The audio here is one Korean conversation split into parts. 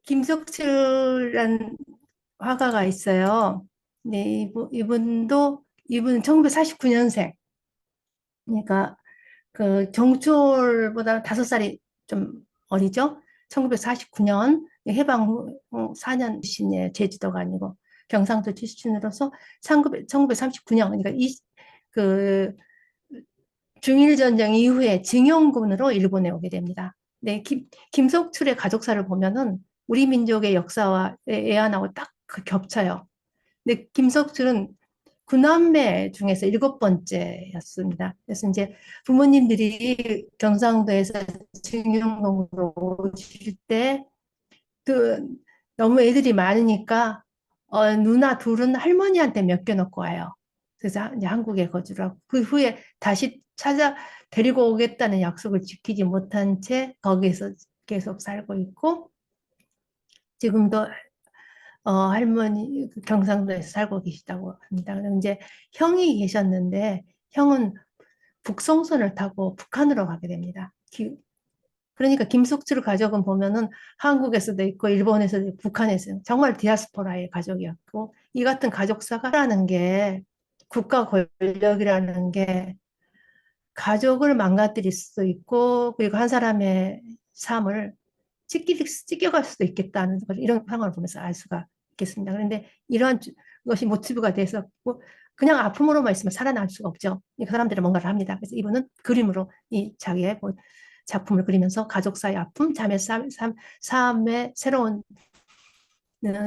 김석철이라는 화가가 있어요. 네, 이분은 1949년생. 그러니까 그 정초월보다 5살이 좀 어리죠? 1949년 해방 후 4년 출신이에요. 제주도가 아니고 경상도 출신으로서 1939년 그러니까 그 중일전쟁 이후에 징용군으로 일본에 오게 됩니다. 네, 김석출의 가족사를 보면은 우리 민족의 역사와 애환하고 딱 그 겹쳐요. 근데 김석출은 구남매 중에서 7번째였습니다. 그래서 이제 부모님들이 경상도에서 징용군으로 오실 때 그 너무 애들이 많으니까 누나 둘은 할머니한테 맡겨놓고 와요. 그래서 이제 한국에 거주를 하고 그 후에 다시 찾아 데리고 오겠다는 약속을 지키지 못한 채 거기에서 계속 살고 있고 지금도 할머니 그 경상도에서 살고 계시다고 합니다. 그럼 이제 형이 계셨는데 형은 북송선을 타고 북한으로 가게 됩니다. 그러니까 김숙주 가족은 보면은 한국에서도 있고 일본에서도 있고 북한에서 정말 디아스포라의 가족이었고 이 같은 가족사라는 게 국가 권력이라는 게 가족을 망가뜨릴 수도 있고 그리고 한 사람의 삶을 찢겨갈 수도 있겠다는 걸 이런 상황을 보면서 알 수가 있겠습니다. 그런데 이러한 것이 모티브가 돼서 그냥 아픔으로만 있으면 살아날 수가 없죠. 그 사람들은 뭔가를 합니다. 그래서 이분은 그림으로 이 자기의 작품을 그리면서 가족사의 아픔, 자매 삶의 새로운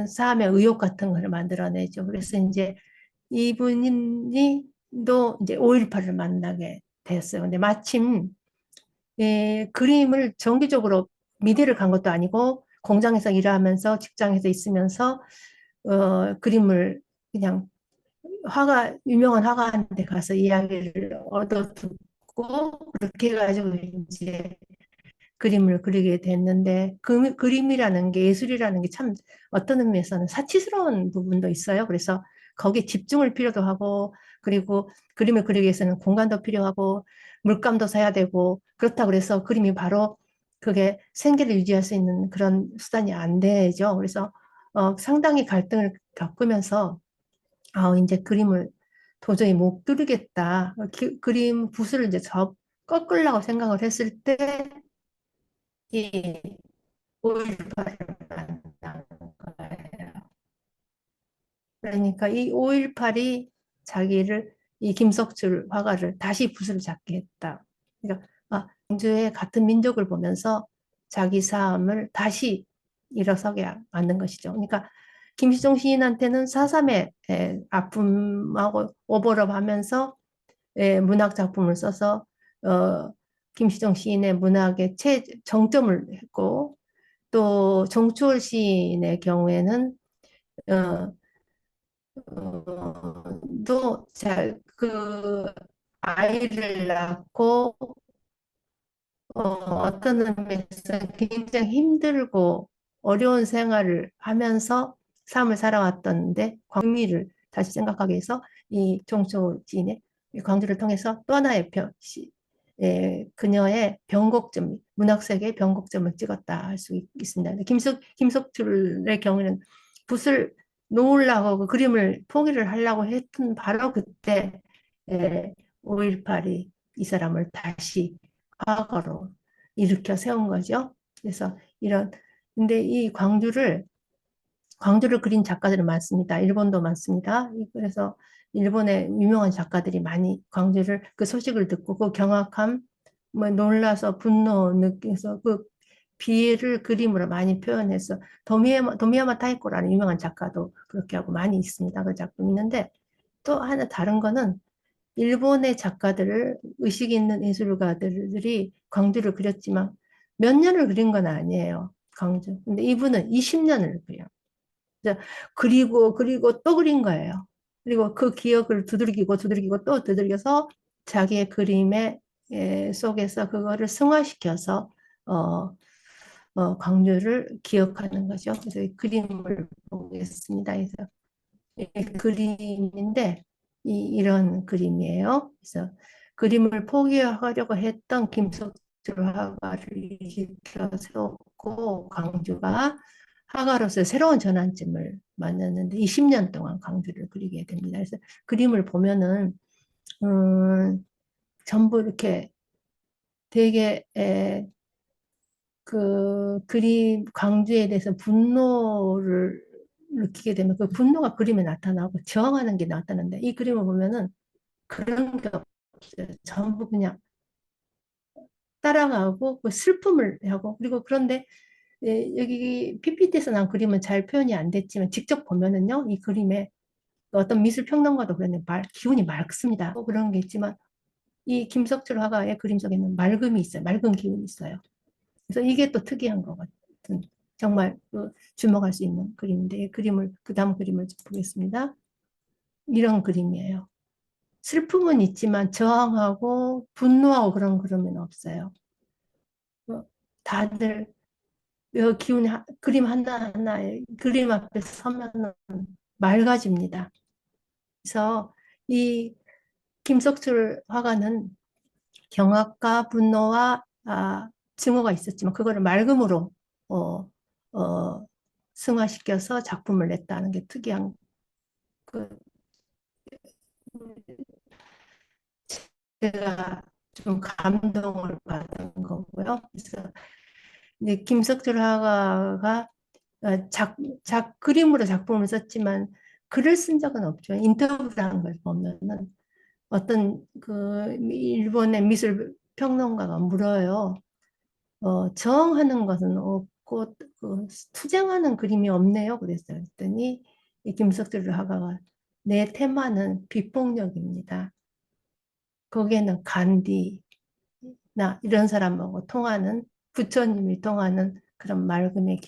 삶의 의욕 같은 걸 만들어내죠. 그래서 이제 이분이 또 이제 5.18을 만나게 됐어요. 근데 마침 그림을 정기적으로 미대를 간 것도 아니고 공장에서 일하면서 직장에서 있으면서 그림을 그냥 유명한 화가한테 가서 이야기를 얻어 듣고 그렇게 해가지고 이제 그림을 그리게 됐는데 그림이라는 게 예술이라는 게 참 어떤 의미에서는 사치스러운 부분도 있어요. 그래서 거기에 집중을 필요도 하고 그리고 그림을 그리기 위해서는 공간도 필요하고 물감도 사야 되고 그렇다 그래서 그림이 바로 그게 생계를 유지할 수 있는 그런 수단이 안 되죠. 그래서 상당히 갈등을 겪으면서 이제 그림을 도저히 못 그리겠다. 그림 붓을 이제 꺾으려고 생각을 했을 때 이 5.18을 만난 거예요. 그러니까 이 5.18이 자기를 이 김석출 화가를 다시 붓을 잡게 했다. 그러니까 광주의 같은 민족을 보면서 자기 삶을 다시 일어서게 만든 것이죠. 그러니까 김시종 시인한테는 4.3의 아픔하고 오버랩 하면서 문학 작품을 써서 김시종 시인의 문학의 정점을 했고 또 정추월 시인의 경우에는 어, 그 아이를 낳고 어떤 의미에서 굉장히 힘들고 어려운 생활을 하면서 삶을 살아왔던데 광미를 다시 생각하게 해서 이 정초 지인의 이 광주를 통해서 또 하나의 그녀의 변곡점, 문학세계의 변곡점을 찍었다 할 수 있습니다. 김석출의 경우는 붓을 놓으려고 그 그림을 포기를 하려고 했던 바로 그때 5.18이 이 사람을 다시 과거로 일으켜 세운 거죠. 그래서 근데 이 광주를 그린 작가들은 많습니다. 일본도 많습니다. 그래서 일본의 유명한 작가들이 많이 광주를 그 소식을 듣고 그 경악함, 뭐 놀라서 분노 느껴서 그 비애를 그림으로 많이 표현해서 도미야마 타이코라는 유명한 작가도 그렇게 하고 많이 있습니다. 그 작품 있는데 또 하나 다른 거는 일본의 작가들을 의식 있는 예술가들이 광주를 그렸지만 몇 년을 그린 건 아니에요. 광주. 근데 이분은 20년을 그려요. 그리고 또 그린 거예요. 그리고 그 기억을 두들기고 또 두들겨서 자기의 그림의 속에서 그거를 승화시켜서 어, 광주를 기억하는 거죠. 그래서 이 그림을 보겠습니다. 그래서 이 그림인데 이런 그림이에요. 그래서 그림을 포기하려고 했던 김석주 화가를 일으켜 세웠고 광주가 화가로서 새로운 전환점을 만났는데 20년 동안 광주를 그리게 됩니다. 그래서 그림을 보면은 전부 이렇게 되게 그 그림 광주에 대해서 분노를 느끼게 되면 그 분노가 그림에 나타나고 저항하는 게 나타나는데 이 그림을 보면은 그런 게 없어요. 전부 그냥 따라가고 그 슬픔을 하고 그리고 그런데 여기 PPT에서 나온 그림은 잘 표현이 안 됐지만 직접 보면은요 이 그림에 어떤 미술 평론가도 그랬는데 기운이 맑습니다. 그런 게 있지만 이 김석철 화가의 그림 속에는 맑음이 있어요. 맑은 기운이 있어요. 그래서 이게 또 특이한 것 같은 정말 주목할 수 있는 그림인데 이 그림을 그 다음 그림을 보겠습니다. 이런 그림이에요. 슬픔은 있지만 저항하고 분노하고 그런 그림은 없어요. 다들 기운이 그림 하나하나에 그림 앞에 서면 맑아집니다. 그래서 이 김석철 화가는 경악과 분노와 증오가 있었지만 그거를 맑음으로 어, 어, 승화시켜서 작품을 냈다는 게 특이한 그 제가 좀 감동을 받은 거고요. 그래서 이제 김석철 화가가 그림으로 작품을 썼지만 글을 쓴 적은 없죠. 인터뷰를 한 걸 보면은 어떤 그 일본의 미술 평론가가 물어요. 저항하는 것은 없고 투쟁하는 그림이 없네요. 그랬어요. 그랬더니 이 김석철 화가가 내 테마는 비폭력입니다. 거기에는 간디나 이런 사람하고 통하는 부처님이 통하는 그런 맑음의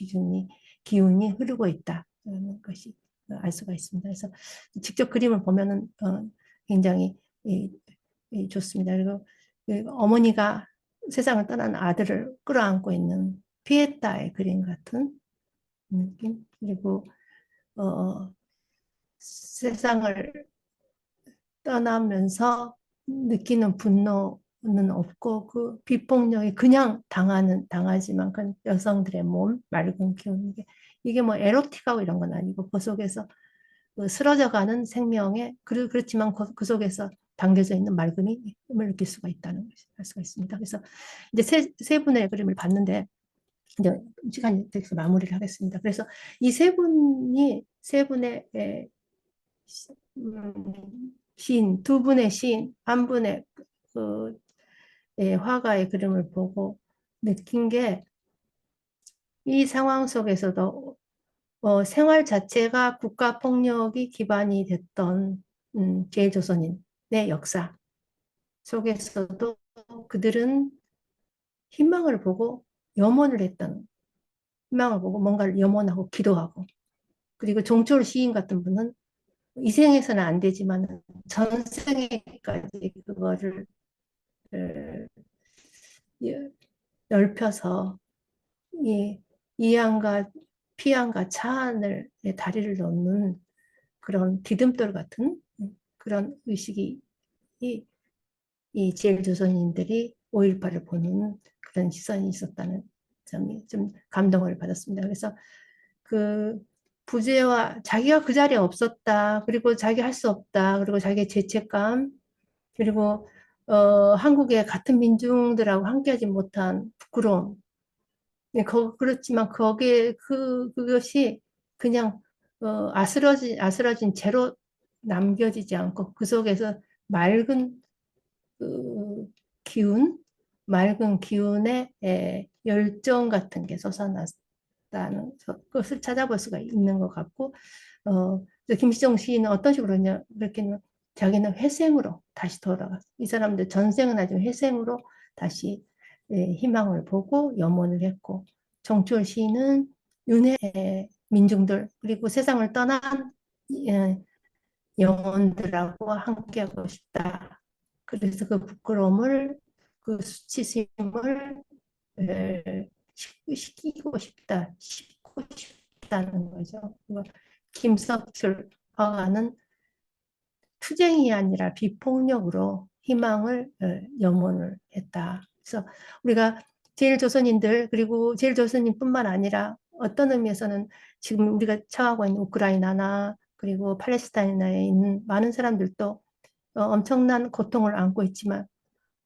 기운이 흐르고 있다는 것이 알 수가 있습니다. 그래서 직접 그림을 보면은 굉장히 좋습니다. 그리고 그 어머니가 세상을 떠난 아들을 끌어안고 있는 피에타의 그림 같은 느낌. 그리고 세상을 떠나면서 느끼는 분노는 없고 그 비폭력이 그냥 당하지만 그 여성들의 몸 맑은 기운 이게 뭐 에로틱하고 이런 건 아니고 그 속에서 그 쓰러져가는 생명에 그렇지만 그 속에서 담겨져 있는 맑음을 느낄 수가 있다는 것을 알 수가 있습니다. 그래서 이제 세 분의 그림을 봤는데 이제 시간이 돼서 마무리를 하겠습니다. 그래서 이 세 분의 시인, 두 분의 시인, 한 분의 그 화가의 그림을 보고 느낀 게 이 상황 속에서도 생활 자체가 국가 폭력이 기반이 됐던 제일조선인의 역사 속에서도 그들은 희망을 보고 염원을 했던 희망을 보고 뭔가를 염원하고 기도하고 그리고 종철 시인 같은 분은 이 생에서는 안 되지만 전생에까지 그거를 넓혀서 이 이안과 피안과 차안을 다리를 놓는 그런 디딤돌 같은 그런 의식이 이 제일 조선인들이 5.18을 보는 그런 시선이 있었다는 점이 좀 감동을 받았습니다. 그래서 그 부재와 자기가 그 자리에 없었다. 그리고 자기 할 수 없다. 그리고 자기의 죄책감 그리고 한국의 같은 민중들하고 함께하지 못한 부끄러움. 네, 그렇지만 거기에 그것이 그냥 아스러진 채로 남겨지지 않고 그 속에서 맑은 그 기운, 맑은 기운의 열정 같은 게 솟아났다는 것을 찾아볼 수가 있는 것 같고, 김시정 시인은 어떤 식으로 했냐, 그렇게는 자기는 회생으로 다시 돌아갔어. 이 사람들 전생은 아니지만 회생으로 다시 희망을 보고 염원을 했고, 정철 시인은 윤회 민중들, 그리고 세상을 떠난 예, 영혼들하고 함께하고 싶다. 그래서 그 부끄러움을, 그 수치심을 시키고 싶다, 싣고 싶다는 거죠. 김석철 화가는 투쟁이 아니라 비폭력으로 희망을 염원을 했다. 그래서 우리가 제일 조선인들 그리고 제일 조선인뿐만 아니라 어떤 의미에서는 지금 우리가 처하고 있는 우크라이나나 그리고 팔레스타인에 있는 많은 사람들도 엄청난 고통을 안고 있지만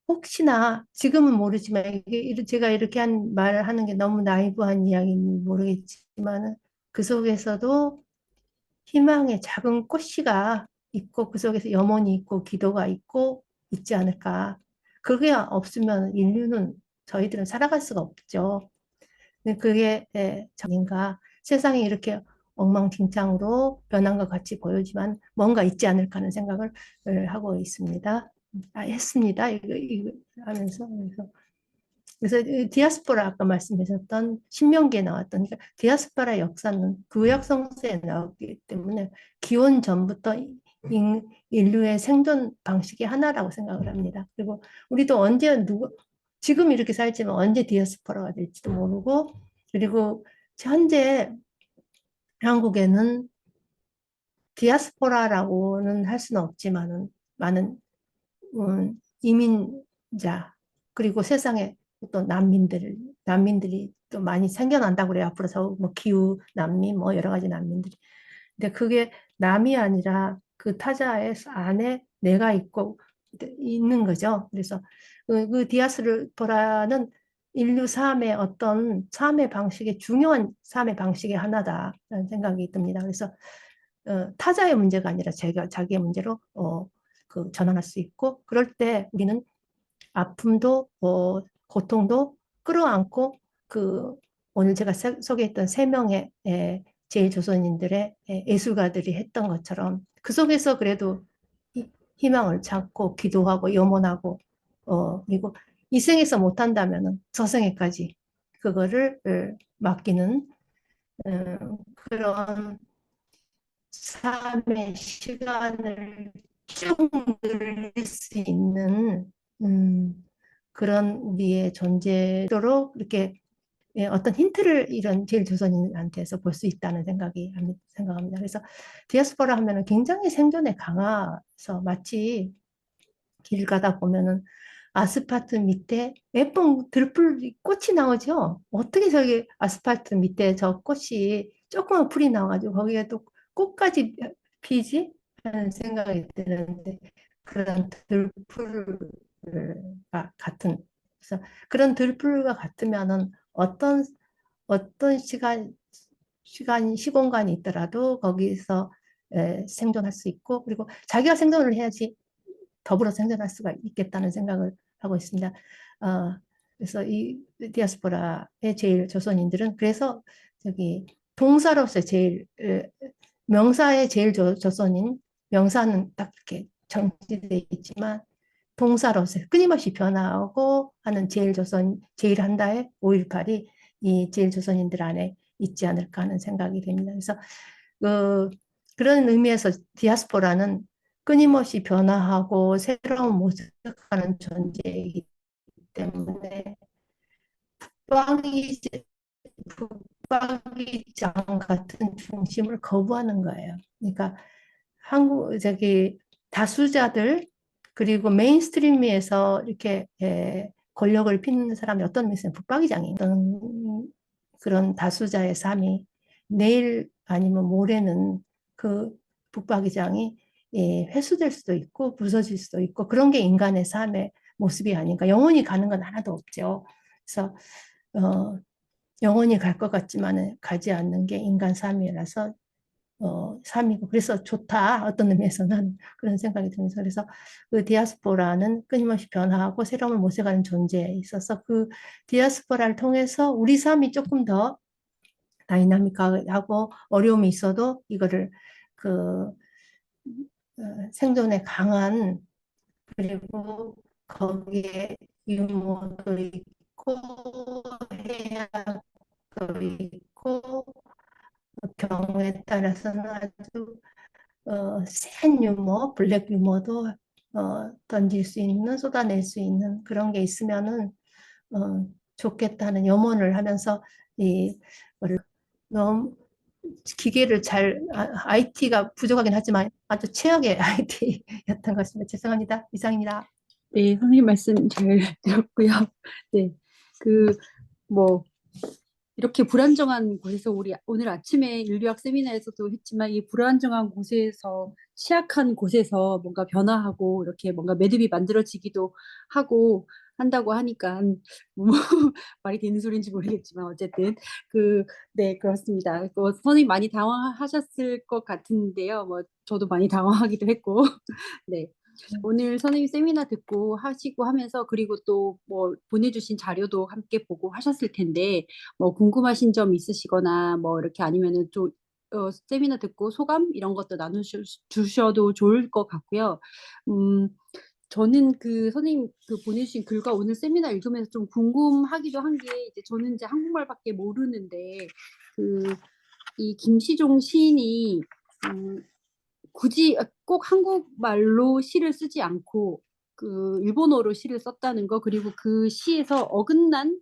혹시나 지금은 모르지만 제가 이렇게 한 말을 하는 게 너무 나이브한 이야기인지 모르겠지만 그 속에서도 희망의 작은 꽃씨가 있고 그 속에서 염원이 있고 기도가 있고 있지 않을까. 그게 없으면 인류는 저희들은 살아갈 수가 없죠. 근데 그게 정인가. 세상이 이렇게 엉망진창으로 변한 것 같이 보이지만 뭔가 있지 않을까 하는 생각을 하고 있습니다. 했습니다. 이거 하면서. 그래서 이 디아스포라 아까 말씀하셨던 신명기에 나왔던 그러니까 디아스포라 역사는 구약성서에 나오기 때문에 기원 전부터 인류의 생존 방식의 하나라고 생각을 합니다. 그리고 우리도 언제 지금 이렇게 살지만 언제 디아스포라가 될지도 모르고 그리고 현재 한국에는 디아스포라라고는 할 수는 없지만은 많은 이민자, 그리고 세상에 또 난민들이 또 많이 생겨난다고 그래요. 앞으로 뭐 기후 난민, 뭐 여러 가지 난민들이. 근데 그게 남이 아니라 그 타자의 안에 내가 있고, 있는 거죠. 그래서 그 디아스포라는 인류 삶의 어떤 삶의 방식의 중요한 삶의 방식의 하나다라는 생각이 듭니다. 그래서 타자의 문제가 아니라 자기의 문제로 전환할 수 있고 그럴 때 우리는 아픔도 고통도 끌어안고 그 오늘 제가 소개했던 세 명의 제일조선인들의 예술가들이 했던 것처럼 그 속에서 그래도 희망을 찾고 기도하고 염원하고 그리고 이 생에서 못한다면은 저생에까지 그거를 맡기는 그런 삶의 시간을 쭉 늘릴 수 있는 그런 우리의 존재도록 이렇게 어떤 힌트를 이런 제일 조선인한테서 볼 수 있다는 생각합니다. 그래서 디아스포라 하면은 굉장히 생존에 강해서 마치 길 가다 보면은 아스팔트 밑에 예쁜 들풀 꽃이 나오죠. 어떻게 저기 아스팔트 밑에 저 꽃이 조그만 풀이 나와가지고 거기에 또 꽃까지 피지? 하는 생각이 드는데 그런 들풀과 같은 그래서 그런 들풀과 같으면은 어떤 시공간이 있더라도 거기서 생존할 수 있고 그리고 자기가 생존을 해야지 더불어 생존할 수가 있겠다는 생각을 하고 있습니다. 그래서 이 디아스포라의 제일 조선인들은 그래서 저기 동사로서 제일 명사의 제일 조선인 명사는 딱 이렇게 정지되어 있지만 동사로서 끊임없이 변화하고 하는 제일 조선 제일 한다의 5.18이 이 제일 조선인들 안에 있지 않을까 하는 생각이 됩니다. 그래서 그런 의미에서 디아스포라는 끊임없이 변화하고 새로운 모색하는 존재이기 때문에 북박이, 북박이장 같은 중심을 거부하는 거예요. 그러니까 다수자들 그리고 메인스트림에서 이렇게 권력을 피는 사람이 어떤 면에서 북박이장이 어떤 그런 다수자의 삶이 내일 아니면 모레는 그 북박이장이 회수될 수도 있고 부서질 수도 있고 그런 게 인간의 삶의 모습이 아닌가. 영원히 가는 건 하나도 없죠. 그래서 어, 영원히 갈 것 같지만은 가지 않는 게 인간 삶이라서 삶이고 그래서 좋다 어떤 의미에서는 그런 생각이 들면서 그래서 그 디아스포라는 끊임없이 변화하고 새로움을 모색하는 존재에 있어서 그 디아스포라를 통해서 우리 삶이 조금 더 다이나믹하고 어려움이 있어도 이거를 그 생존에 강한 그리고 거기에 유머도 있고 해악도 있고 경우에 따라서는 아주 센 유머, 블랙 유머도 던질 수 있는, 쏟아낼 수 있는 그런 게 있으면은 좋겠다는 염원을 하면서 이 뭐를 너무 기계를 IT가 부족하긴 하지만 아주 최악의 IT였던 것 같습니다. 죄송합니다. 이상입니다. 네, 선생님 말씀 잘 들었고요. 네, 그, 뭐, 이렇게 불안정한 곳에서 우리 오늘 아침에 인류학 세미나에서도 했지만 이 불안정한 곳에서 취약한 곳에서 뭔가 변화하고 이렇게 뭔가 매듭이 만들어지기도 하고 한다고 하니까 뭐 말이 되는 소리인지 모르겠지만 어쨌든 그 네 그렇습니다. 선생님 많이 당황하셨을 것 같은데요. 뭐 저도 많이 당황하기도 했고 네. 오늘 선생님 세미나 듣고 하시고 하면서 그리고 또 뭐 보내주신 자료도 함께 보고 하셨을 텐데 뭐 궁금하신 점 있으시거나 뭐 이렇게 아니면은 좀 세미나 듣고 소감 이런 것도 나누셔도 좋을 것 같고요. 음, 저는 그 선생님 그 보내주신 글과 오늘 세미나 읽으면서 좀 궁금하기도 한 게 이제 저는 이제 한국말밖에 모르는데 그 이 김시종 시인이 음, 굳이 꼭 한국말로 시를 쓰지 않고 그 일본어로 시를 썼다는 거 그리고 그 시에서 어긋난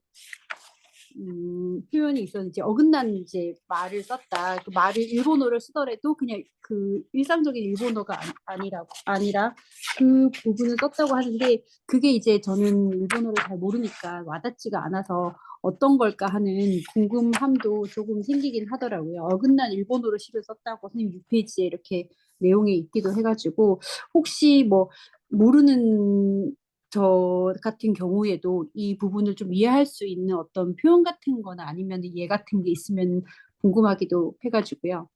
표현이 있었는지 어긋난 이제 말을 썼다. 그 말을 일본어를 쓰더라도 그냥 그 일상적인 일본어가 아니라 그 부분을 썼다고 하는데 그게 이제 저는 일본어를 잘 모르니까 와닿지가 않아서 어떤 걸까 하는 궁금함도 조금 생기긴 하더라고요. 어긋난 일본어로 시를 썼다고 선생님 6페이지에 이렇게 내용이 있기도 해가지고 혹시 뭐 모르는 저 같은 경우에도 이 부분을 좀 이해할 수 있는 어떤 표현 같은 거나 아니면 예 같은 게 있으면 궁금하기도 해가지고요.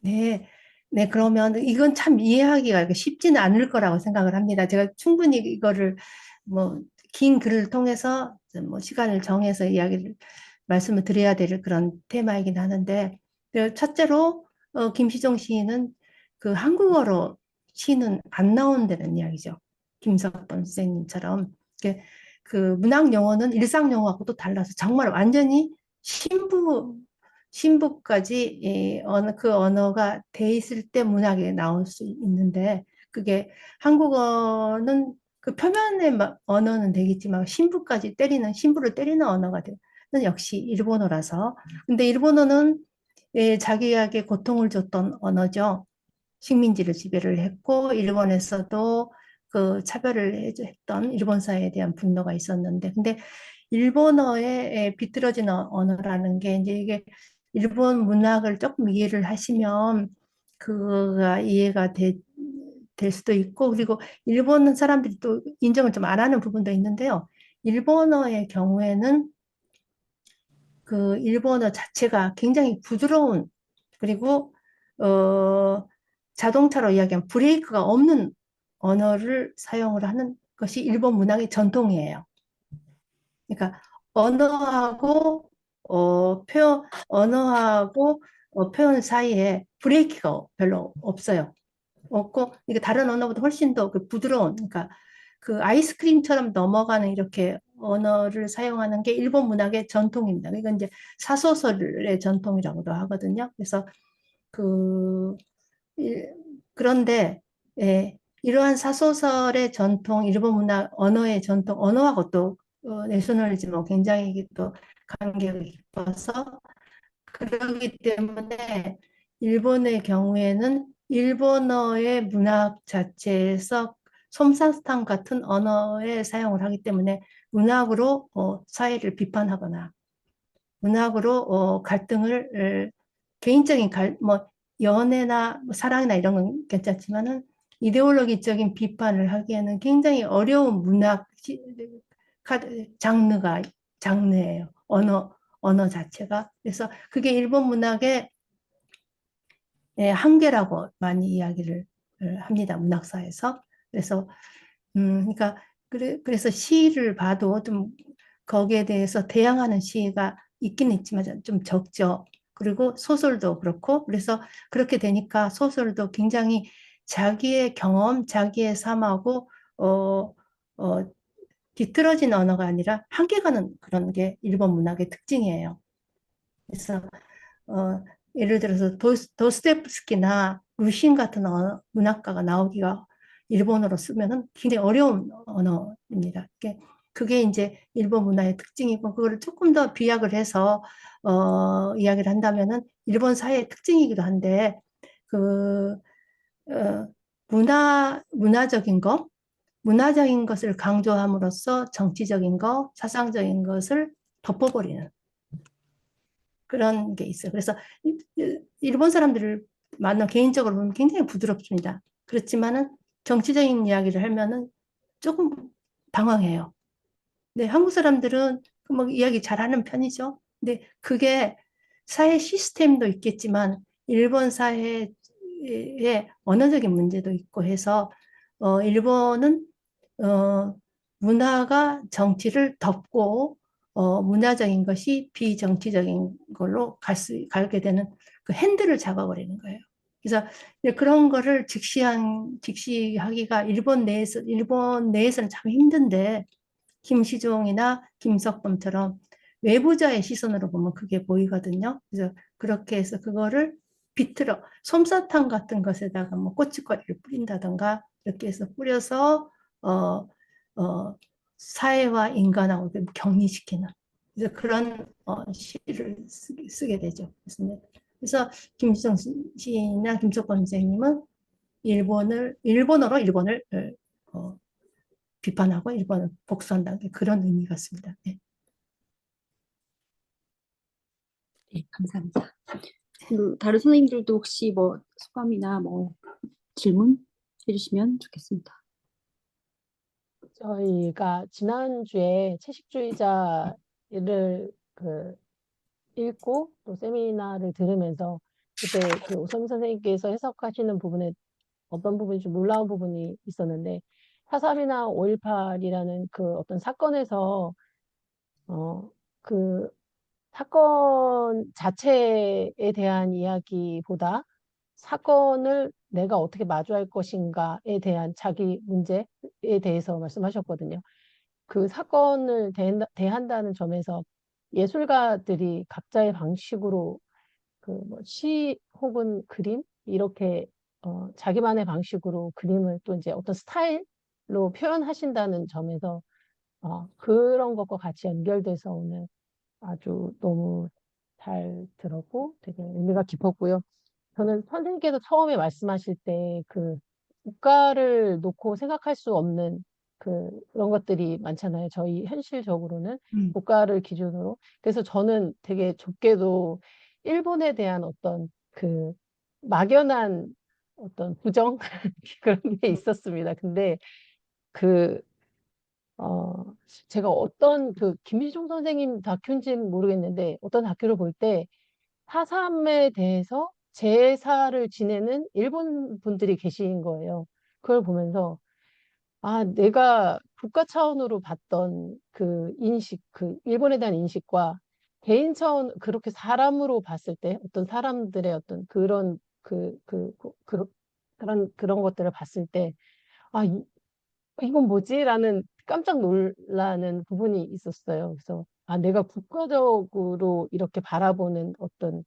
네, 네, 그러면 이건 참 이해하기가 쉽지는 않을 거라고 생각을 합니다. 제가 충분히 이거를 뭐, 긴 글을 통해서 뭐, 시간을 정해서 말씀을 드려야 될 그런 테마이긴 하는데, 첫째로, 김시정 시인은 그 한국어로 시는 안 나온다는 이야기죠. 김석번 선생님처럼. 그 문학 용어는 일상 용어하고 또 달라서 정말 완전히 신부 신부까지 그 언어가 돼 있을 때 문학에 나올 수 있는데 그게 한국어는 그 표면의 언어는 되겠지만 신부를 때리는 언어가 되는 역시 일본어라서 근데 일본어는 자기에게 고통을 줬던 언어죠. 식민지를 지배를 했고 일본에서도 그 했던 일본사에 대한 분노가 있었는데 근데 일본어의 비뚤어진 언어라는 게 이제 이게 일본 문학을 조금 이해를 하시면 그가 될 수도 있고 그리고 일본 사람들이 또 인정을 좀 안 하는 부분도 있는데요. 일본어의 경우에는 그 일본어 자체가 굉장히 부드러운 그리고 자동차로 이야기하면 브레이크가 없는 언어를 사용을 하는 것이 일본 문학의 전통이에요. 그러니까 언어하고 표현 사이에 브레이크가 별로 없어요. 없고 이게 다른 언어보다 훨씬 더 그 부드러운 그러니까 그 아이스크림처럼 넘어가는 이렇게 언어를 사용하는 게 일본 문학의 전통입니다. 이건 이제 사소설의 전통이라고도 하거든요. 그래서 그 일- 그런데 이러한 사소설의 전통, 일본 문학 언어의 전통, 언어하고 또 내셔널리즘은 굉장히 또 관계가 깊어서 그렇기 때문에 일본의 경우에는 일본어의 문학 자체에서 솜사탕 같은 언어의 사용을 하기 때문에 문학으로 사회를 비판하거나 문학으로 갈등을 개인적인 뭐 연애나 뭐 사랑이나 이런 건 괜찮지만은 이데올로기적인 비판을 하기에는 굉장히 어려운 장르예요. 언어 자체가. 그래서 그게 일본 문학의 한계라고 많이 이야기를 합니다. 문학사에서. 그래서 그러니까 그래서 시를 봐도 좀 거기에 대해서 대항하는 시가 있긴 있지만 좀 적죠. 그리고 소설도 그렇고 그래서 그렇게 되니까 소설도 굉장히 자기의 경험, 자기의 삶하고 어, 어, 뒤틀어진 언어가 아니라 함께 가는 그런 게 일본 문학의 특징이에요. 그래서 예를 들어서 도스토옙스키나 루신 같은 문학가가 나오기가 일본어로 쓰면은 굉장히 어려운 언어입니다. 그게 이제 일본 문화의 특징이고 그거를 조금 더 비약을 해서 이야기를 한다면은 일본 사회의 특징이기도 한데 그 문화적인 문화적인 것을 강조함으로써 정치적인 사상적인 것을 덮어버리는 그런 게 있어요. 그래서 일본 사람들을 만나 개인적으로 보면 굉장히 부드럽습니다. 그렇지만은 정치적인 이야기를 하면은 조금 당황해요. 네, 한국 사람들은 그뭐 이야기 잘하는 편이죠. 근데 그게 사회 시스템도 있겠지만 일본 사회의 언어적인 문제도 있고 해서 일본은 어, 문화가 정치를 덮고 문화적인 것이 비정치적인 걸로 가게 되는 그 핸들을 잡아버리는 거예요. 그래서 이제 그런 거를 직시하기가 일본 내에서는 참 힘든데 김시종이나 김석범처럼 외부자의 시선으로 보면 그게 보이거든요. 그래서 그렇게 해서 그거를 비틀어 솜사탕 같은 것에다가 뭐 고춧가루를 뿌린다던가 이렇게 해서 뿌려서 어, 어, 사회와 인간하고 격리시키는 그래서 그런 시를 쓰게 되죠. 그래서 김시종 시인이나 김석범 선생님은 일본어로 일본을 어, 비판하고 일본을 복수한다는 게 그런 의미 같습니다. 네. 네, 감사합니다. 다른 선생님들도 혹시 뭐 소감이나 뭐 질문 해주시면 좋겠습니다. 저희가 지난주에 채식주의자를 읽고 또 세미나를 들으면서 그때 그 오선미 선생님께서 해석하시는 부분에 어떤 부분이 좀 놀라운 부분이 있었는데 4.3이나 5.18이라는 그 어떤 사건에서 그 사건 자체에 대한 이야기보다 사건을 내가 어떻게 마주할 것인가에 대한 자기 문제에 대해서 말씀하셨거든요. 그 사건을 대한다는 점에서 예술가들이 각자의 방식으로 그뭐 시 혹은 그림 이렇게 자기만의 방식으로 그림을 또 이제 어떤 스타일로 표현하신다는 점에서 그런 것과 같이 연결돼서 오늘 아주 너무 잘 들었고 되게 의미가 깊었고요. 저는 선생님께서 처음에 말씀하실 때 그 국가를 놓고 생각할 수 없는 그런 것들이 많잖아요. 저희 현실적으로는 음. 국가를 기준으로. 그래서 저는 되게 좁게도 일본에 대한 어떤 그 막연한 어떤 부정 그런 게 있었습니다. 근데 그 어, 제가 어떤 김희종 선생님 다큐인지는 모르겠는데 어떤 다큐를 볼 때 4.3에 대해서 제사를 지내는 일본 분들이 계신 거예요. 그걸 보면서 내가 국가 차원으로 봤던 그 인식, 그 일본에 대한 인식과 개인 차원 그렇게 사람으로 봤을 때 어떤 사람들의 어떤 그런 것들을 봤을 때 아, 이건 뭐지? 라는 깜짝 놀라는 부분이 있었어요. 그래서, 내가 국가적으로 이렇게 바라보는 어떤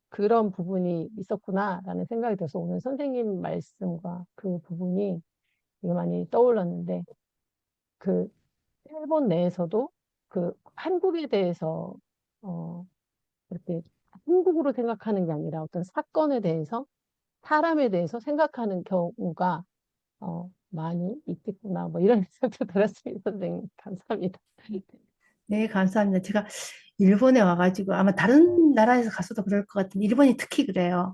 그런 부분이 있었구나라는 생각이 들어서 오늘 선생님 말씀과 그 부분이 되게 많이 떠올랐는데, 그 일본 내에서도 그 한국에 대해서, 이렇게 한국으로 생각하는 게 아니라 어떤 사건에 대해서, 사람에 대해서 생각하는 경우가 많이 있겠구나. 뭐 이런 생각도 들었습니다, 선생님. 감사합니다. 네, 감사합니다. 제가 일본에 와가지고 아마 다른 나라에서 가서도 그럴 것 같은데 일본이 특히 그래요.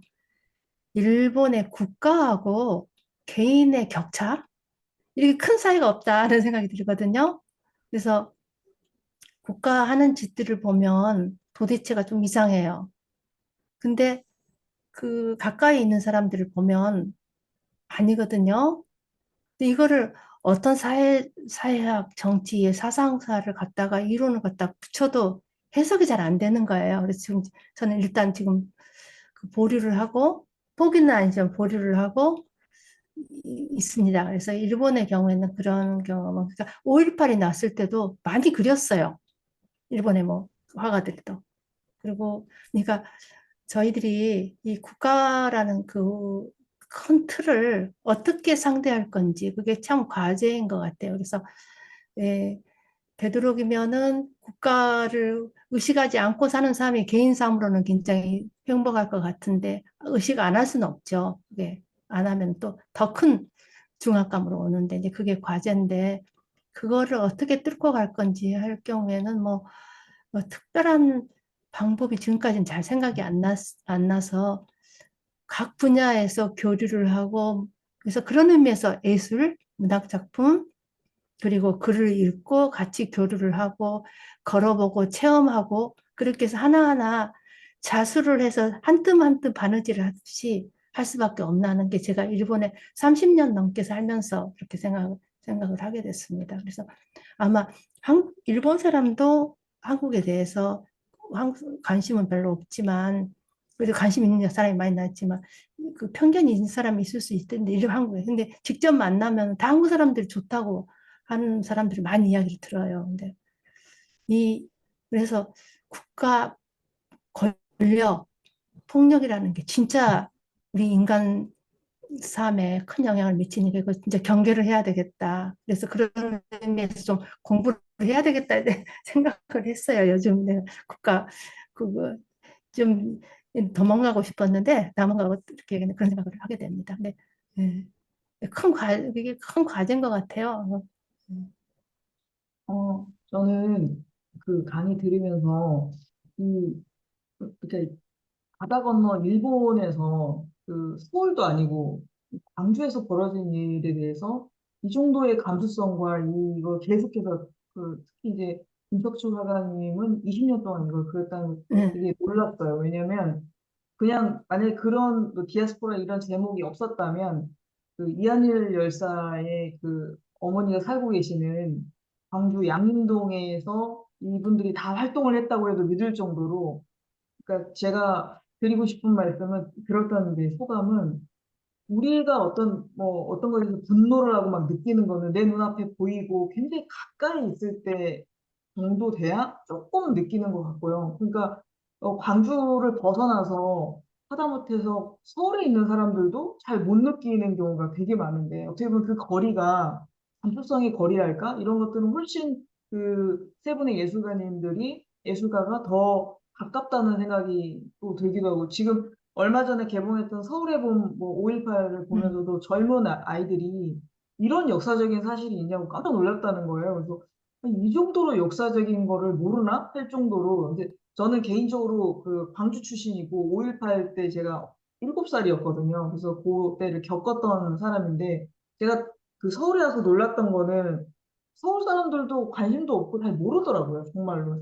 일본의 국가하고 개인의 격차? 이렇게 큰 차이가 없다는 생각이 들거든요. 그래서 국가 하는 짓들을 보면 도대체가 좀 이상해요. 근데 그 가까이 있는 사람들을 보면 아니거든요. 근데 이거를 어떤 사회학, 정치의 사상사를 갖다가 이론을 갖다 붙여도 해석이 잘 안 되는 거예요. 그래서 지금 저는 일단 지금 그 보류를 하고, 포기는 아니지만 보류를 하고 있습니다. 그래서 일본의 경우에는 그런 경우, 그러니까 5.18이 났을 때도 많이 그렸어요. 일본의 뭐 화가들도. 그리고 그러니까 저희들이 이 국가라는 그 큰 틀을 어떻게 상대할 건지 그게 참 과제인 것 같아요. 그래서 예, 되도록이면은 국가를 의식하지 않고 사는 사람이 개인 삶으로는 굉장히 행복할 것 같은데 의식 안 할 수는 없죠. 그게 안 하면 또 더 큰 중압감으로 오는데 이제 그게 과제인데 그거를 어떻게 뚫고 갈 건지 할 경우에는 뭐 특별한 방법이 지금까지는 잘 생각이 안 나서 각 분야에서 교류를 하고 그래서 그런 의미에서 예술, 문학 작품 그리고 글을 읽고 같이 교류를 하고 걸어보고 체험하고 그렇게 해서 하나하나 자수를 해서 한 뜸 한 뜸 바느질을 하듯이 할 수밖에 없나는 게 제가 일본에 30년 넘게 살면서 그렇게 생각을 하게 됐습니다. 그래서 아마 일본 사람도 한국에 대해서 관심은 별로 없지만 그래도 관심 있는 사람이 많이 나왔지만 그 편견이 있는 사람이 있을 수 있던데 일본 한국에 근데 직접 만나면 다 한국 사람들이 좋다고 하는 사람들이 많이 이야기를 들어요. 근데 이 그래서 국가 권력 폭력이라는 게 진짜 우리 인간 삶에 큰 영향을 미치니까 이거 진짜 경계를 해야 되겠다. 그래서 그런 의미에서 좀 공부를 해야 되겠다 생각을 했어요. 요즘 내가 국가 그거 좀 도망가고 싶었는데 도망가고 이렇게 그런 생각을 하게 됩니다. 근데 예, 이게 큰 과제인 것 같아요. 저는 그 강의 들으면서 이 이렇게 바다 건너 일본에서 그 서울도 아니고 광주에서 벌어진 일에 대해서 이 정도의 감수성과 이걸 계속해서 특히 이제 김석주 화가님은 20년 동안 이걸 그렸다는 게 예, 되게 놀랐어요. 왜냐면 그냥 만약에 그런 디아스포라 이런 제목이 없었다면 그 이한일 열사의 그 어머니가 살고 계시는 광주 양림동에서 이분들이 다 활동을 했다고 해도 믿을 정도로 그러니까 제가 드리고 싶은 말씀은 그렇다는 게 소감은 우리가 어떤 거에 대해서 분노를 하고 막 느끼는 거는 내 눈앞에 보이고 굉장히 가까이 있을 때 정도 돼야 조금 느끼는 것 같고요. 그러니까 광주를 벗어나서 하다못해서 서울에 있는 사람들도 잘 못 느끼는 경우가 되게 많은데 어떻게 보면 그 거리가 감수성의 거리랄까 이런 것들은 훨씬 그 세 분의 예술가가 더 가깝다는 생각이 또 들기도 하고 지금 얼마 전에 개봉했던 서울의 봄, 5.18을 음, 보면서도 젊은 아이들이 이런 역사적인 사실이 있냐고 깜짝 놀랐다는 거예요. 그래서 아니, 이 정도로 역사적인 거를 모르나 할 정도로 근데 저는 개인적으로 그 광주 출신이고 5.18 때 제가 7살이었거든요. 그래서 그때를 겪었던 사람인데 제가 그 서울에 와서 놀랐던 거는 서울 사람들도 관심도 없고 잘 모르더라고요. 정말로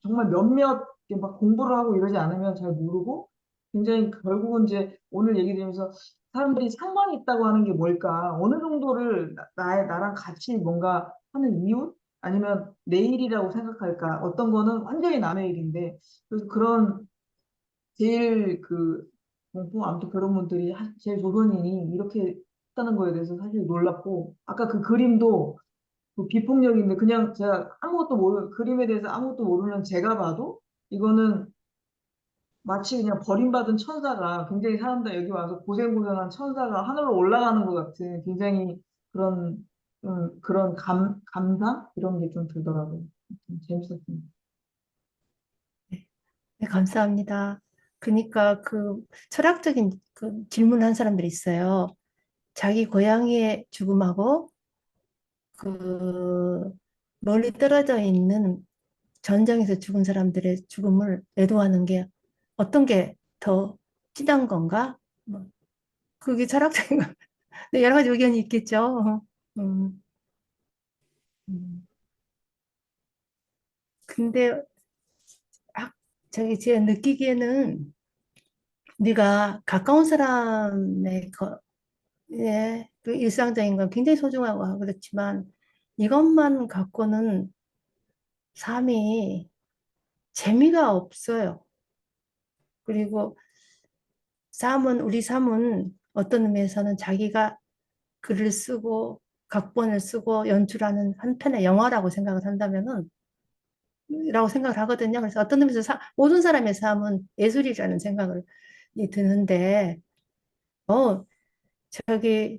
정말 몇몇 이렇게 막 공부를 하고 이러지 않으면 잘 모르고 굉장히 결국은 이제 오늘 얘기 들으면서 사람들이 상관이 있다고 하는 게 뭘까? 어느 정도를 나랑 같이 뭔가 하는 이유? 아니면 내 일이라고 생각할까? 어떤 거는 완전히 남의 일인데 그래서 그런 제일 아무튼 그런 분들이 제일 조선인이 이렇게 했다는 거에 대해서 사실 놀랐고 아까 그 그림도 그 비폭력인데 그냥 제가 그림에 대해서 아무것도 모르는 제가 봐도 이거는 마치 그냥 버림받은 천사가 굉장히 사람들 여기 와서 고생고생한 천사가 하늘로 올라가는 것 같은 굉장히 그런 그런 감상 이런 게 좀 들더라고요. 재밌었습니다. 네, 감사합니다. 그러니까 그 철학적인 그 질문한 사람들이 있어요. 자기 고향의 죽음하고 그 멀리 떨어져 있는 전쟁에서 죽은 사람들의 죽음을 애도하는 게 어떤 게 더 진한 건가? 뭐 그게 철학적인 거. 네, 여러 가지 의견이 있겠죠. 음, 음. 근데 아, 제가 느끼기에는 네가 가까운 사람의 예, 그 일상적인 건 굉장히 소중하고 그렇지만 이것만 갖고는 삶이 재미가 없어요. 그리고 우리 삶은 어떤 의미에서는 자기가 글을 쓰고 각본을 쓰고 연출하는 한편의 영화라고 생각을 한다면은 라고 생각을 하거든요. 그래서 어떤 의미에서 모든 사람의 삶은 예술이라는 생각을 드는데 어,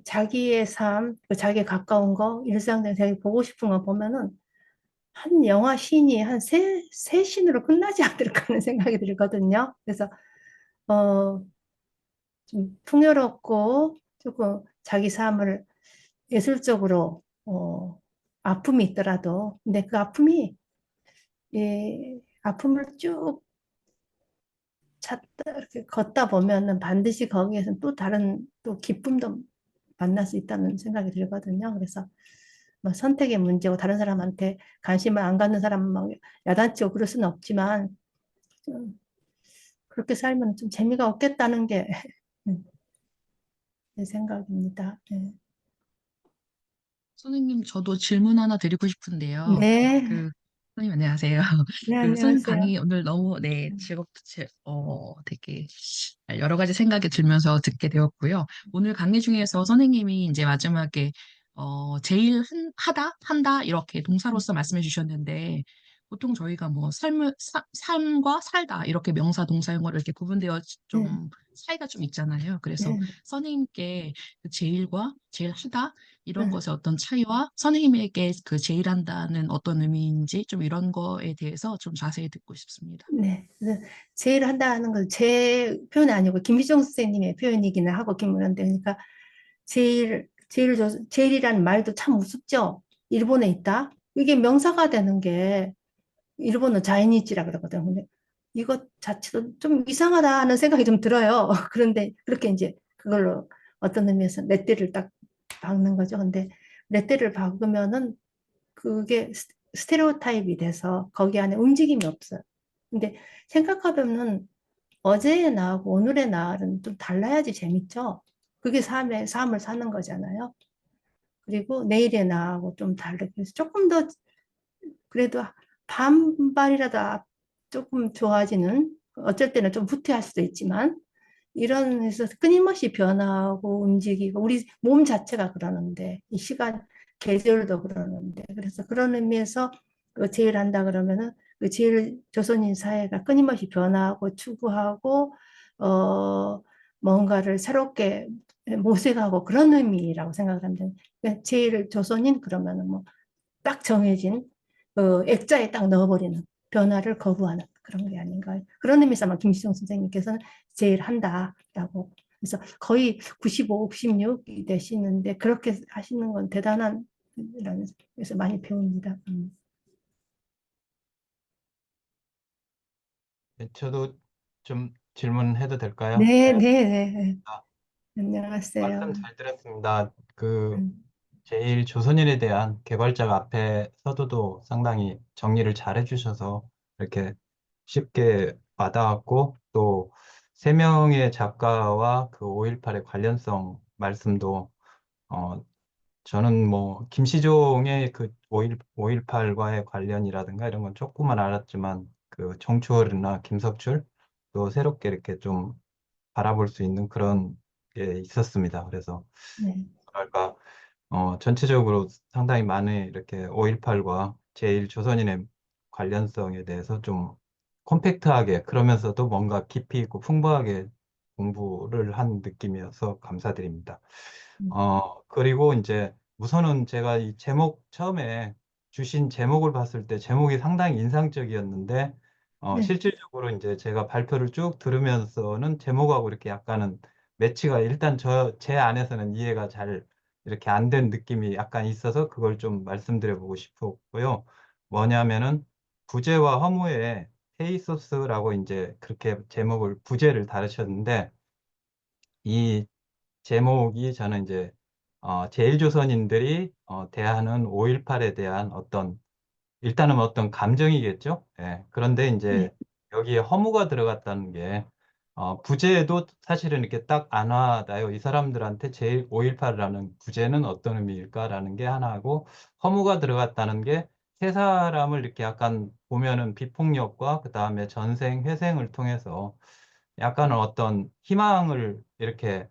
자기의 삶, 자기에 가까운 거, 일상적인 자기 보고 싶은 거 보면은 한 영화 씬이 한 세 씬으로 끝나지 않을까 하는 생각이 들거든요. 그래서, 좀 풍요롭고 조금 자기 삶을 예술적으로, 아픔이 있더라도, 근데 그 아픔이, 아픔을 쭉 찾다 이렇게 걷다 보면은 반드시 거기에서 또 다른 또 기쁨도 만날 수 있다는 생각이 들거든요. 그래서 뭐 선택의 문제고 다른 사람한테 관심을 안 갖는 사람은 막 야단치고 그럴 수는 없지만 좀 그렇게 살면 좀 재미가 없겠다는 게 제 생각입니다. 네. 선생님, 저도 질문 하나 드리고 싶은데요. 네, 그, 선생님, 안녕하세요. 네, 선생님 안녕하세요. 강의 오늘 너무, 되게 여러 가지 생각이 들면서 듣게 되었고요. 오늘 강의 중에서 선생님이 이제 마지막에, 제일 한다? 이렇게 동사로서 말씀해 주셨는데, 보통 저희가 뭐, 삶과 살다, 이렇게 명사, 동사, 용어를 이렇게 구분되어 네, 좀, 차이가 좀 있잖아요. 그래서 네, 선생님께 그 제일과 제일 하다, 이런 네. 것의 어떤 차이와 선생님에게 그 제일한다는 어떤 의미인지 좀 이런 거에 대해서 좀 자세히 듣고 싶습니다. 네. 그래서 제일 한다는 건 제 표현이 아니고 김희정 선생님의 표현이기는 하고 김문한데 그러니까 제일이라는 말도 참 우습죠. 일본에 있다. 이게 명사가 되는 게 일본어 자이니치라 그러거든요. 근데 이것 자체도 좀 이상하다 하는 생각이 좀 들어요. 그런데 그렇게 이제 그걸로 어떤 의미에서 렛대를 딱 박는 거죠. 근데 렛대를 박으면은 그게 스테레오타입이 돼서 거기 안에 움직임이 없어요. 근데 생각해보면 어제의 나하고 오늘의 나는 좀 달라야지 재밌죠. 그게 삶을 사는 거잖아요. 그리고 내일의 나하고 좀 다르게 해서 조금 더 그래도 반발이라도 조금 좋아지는 어쩔 때는 좀 후퇴할 수도 있지만 이런 해서 끊임없이 변하고 움직이고 우리 몸 자체가 그러는데 이 시간 계절도 그러는데 그래서 그런 의미에서 그 제일한다 그러면은 그 제일 조선인 사회가 끊임없이 변하고 추구하고 뭔가를 새롭게 모색하고 그런 의미라고 생각합니다. 제일 조선인 그러면은 뭐 딱 정해진 액자에 딱 넣어버리는 변화를 거부하는 그런 게 아닌가. 그런 의미에서 아마 김시정 선생님께서는 제일 한다라고. 그래서 거의 95, 96이 되시는데 그렇게 하시는 건 대단한 라는 그래서 많이 배웁니다. 네, 저도 좀 질문해도 될까요? 네, 네. 네, 네. 아, 말씀 안녕하세요. 잘 들었습니다. 그 음, 제일 조선인에 대한 개발자가 앞에 서두도 상당히 정리를 잘 해주셔서 이렇게 쉽게 와닿았고 또 세 명의 작가와 그 5.18의 관련성 말씀도 어, 저는 뭐 김시종의 그 5.18과의 관련이라든가 이런 건 조금만 알았지만 그 정추월이나 김석출 또 새롭게 이렇게 좀 바라볼 수 있는 그런 게 있었습니다. 그래서 네, 뭐랄까 전체적으로 상당히 많은 이렇게 5.18과 제1조선인의 관련성에 대해서 좀 콤팩트하게 그러면서도 뭔가 깊이 있고 풍부하게 공부를 한 느낌이어서 감사드립니다. 그리고 이제 우선은 제가 이 제목 처음에 주신 제목을 봤을 때 제목이 상당히 인상적이었는데 네, 실질적으로 이제 제가 발표를 쭉 들으면서는 제목하고 이렇게 약간은 매치가 일단 제 안에서는 이해가 잘 이렇게 안 된 느낌이 약간 있어서 그걸 좀 말씀드려 보고 싶었고요. 뭐냐면은 부재와 허무의 헤이소스라고 이제 그렇게 제목을 부재를 다루셨는데 이 제목이 저는 이제 제일조선인들이 대하는 5.18에 대한 어떤 일단은 어떤 감정이겠죠. 예. 그런데 네, 이제 여기에 허무가 들어갔다는 게 부제도 사실은 이렇게 딱 안 와닿아요. 이 사람들한테 제일 5.18이라는 부제는 어떤 의미일까라는 게 하나고 허무가 들어갔다는 게 세 사람을 이렇게 약간 보면은 비폭력과 그 다음에 전생, 회생을 통해서 약간 어떤 희망을 이렇게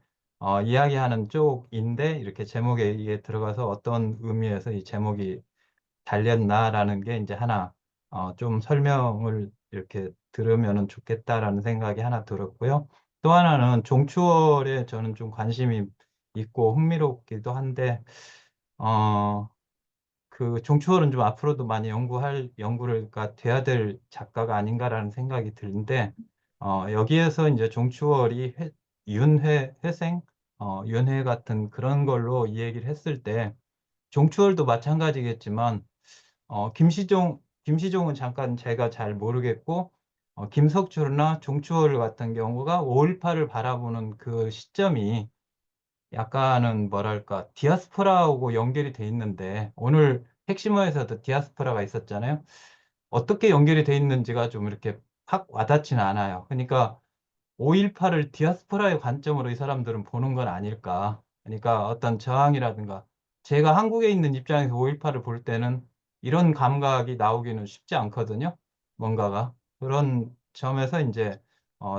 이야기하는 쪽인데 이렇게 제목에 이게 들어가서 어떤 의미에서 이 제목이 달렸나라는 게 이제 하나 좀 설명을 이렇게 들으면은 좋겠다라는 생각이 하나 들었고요. 또 하나는 종추월에 저는 좀 관심이 있고 흥미롭기도 한데 어, 그 종추월은 좀 앞으로도 많이 연구가 돼야 될 작가가 아닌가라는 생각이 드는데 여기에서 이제 종추월이 회생, 윤회 같은 그런 걸로 이 얘기를 했을 때 종추월도 마찬가지겠지만 김시종은 잠깐 제가 잘 모르겠고 김석주나 종추월 같은 경우가 5.18을 바라보는 그 시점이 약간은 뭐랄까 디아스포라하고 연결이 돼 있는데 오늘 핵심어에서도 디아스포라가 있었잖아요. 어떻게 연결이 돼 있는지가 좀 이렇게 확 와닿지는 않아요. 그러니까 5.18을 디아스포라의 관점으로 이 사람들은 보는 건 아닐까. 그러니까 어떤 저항이라든가 제가 한국에 있는 입장에서 5.18을 볼 때는 이런 감각이 나오기는 쉽지 않거든요. 뭔가가. 그런 점에서 이제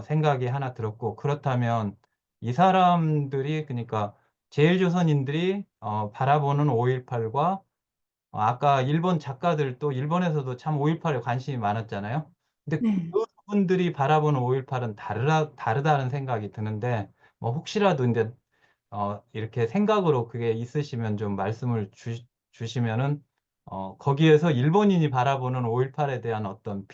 생각이 하나 들었고 그렇다면 이 사람들이 그러니까 제일조선인들이 바라보는 5.18과 아까 일본 작가들도 일본에서도 참 5.18에 관심이 많았잖아요. 근데 네. 그분들이 바라보는 5.18은 다르다는 생각이 드는데, 뭐 혹시라도 이제, 이렇게 생각으로 그게 있으시면 좀 말씀을 주시면은, 거기에서 일본인이 바라보는 5.18에 대한 어떤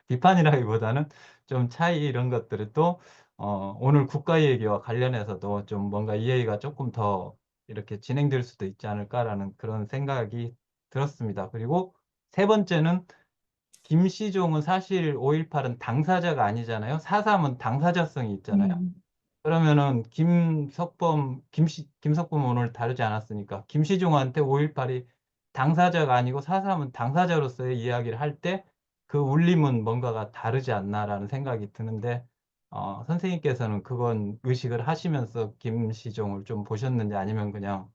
비판이라기보다는 좀 차이 이런 것들을 또, 오늘 국가 얘기와 관련해서도 좀 뭔가 이해가 조금 더 이렇게 진행될 수도 있지 않을까라는 그런 생각이 들었습니다. 그리고 세 번째는 김시종은 사실 5.18은 당사자가 아니잖아요. 4.3은 당사자성이 있잖아요. 음. 그러면은 김석범 오늘 다루지 않았으니까 김시종한테 5.18이 당사자가 아니고 4.3은 당사자로서의 이야기를 할 때 그 울림은 뭔가가 다르지 않나라는 생각이 드는데 선생님께서는 그건 의식을 하시면서 김시종을 좀 보셨는지 아니면 그냥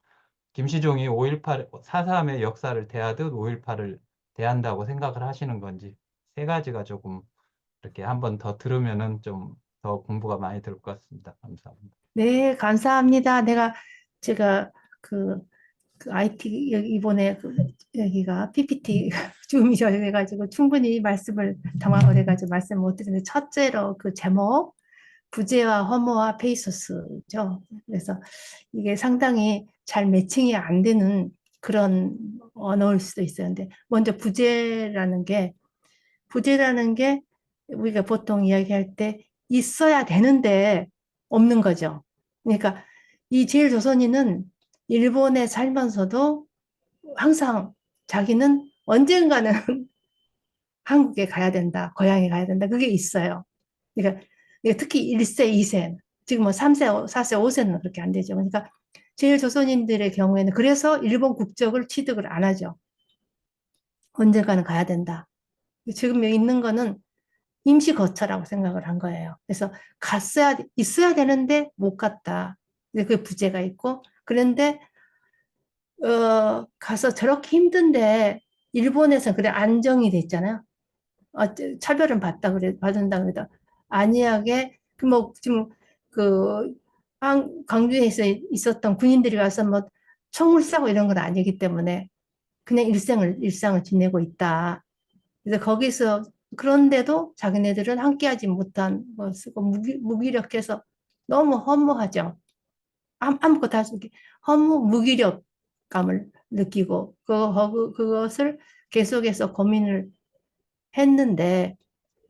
김시종이 5.18, 4.3의 역사를 대하듯 5.18을 대한다고 생각을 하시는 건지 세 가지가 조금 이렇게 한번 더 들으면은 좀 더 공부가 많이 될 것 같습니다. 감사합니다. 네, 감사합니다. 제가 그, 그 IT, 이번에 여기가 PPT 줌이셔 해가지고 충분히 말씀을 담아을 해가지고 말씀 못 드리는데 첫째로 그 제목, 부재와 허무와 페이소스죠. 그래서 이게 상당히 잘 매칭이 안 되는 그런 언어일 수도 있어요. 근데 먼저 부재라는 게 우리가 보통 이야기할 때 있어야 되는데 없는 거죠. 그러니까 이 제일조선인은 일본에 살면서도 항상 자기는 언젠가는 한국에 가야 된다, 고향에 가야 된다. 그게 있어요. 그러니까 특히 1세, 2세, 지금 뭐 3세, 4세, 5세는 그렇게 안 되죠. 그러니까 제일조선인들의 경우에는 그래서 일본 국적을 취득을 안 하죠. 언젠가는 가야 된다. 지금 여기 있는 거는 임시 거처라고 생각을 한 거예요. 그래서 있어야 되는데 못 갔다. 그 부재가 있고, 그런데, 가서 저렇게 힘든데, 일본에서는 그래 안정이 돼 있잖아요. 차별은 받는다 그래도 안이하게, 지금, 그, 광주에서 있었던 군인들이 와서 뭐, 총을 쏘고 이런 건 아니기 때문에, 그냥 일상을 지내고 있다. 그래서 거기서 그런데도 자기네들은 함께하지 못한 뭐 쓰고 무기력해서 너무 허무하죠. 아무것도 할 수 없게 무기력감을 느끼고 그것을 계속해서 고민을 했는데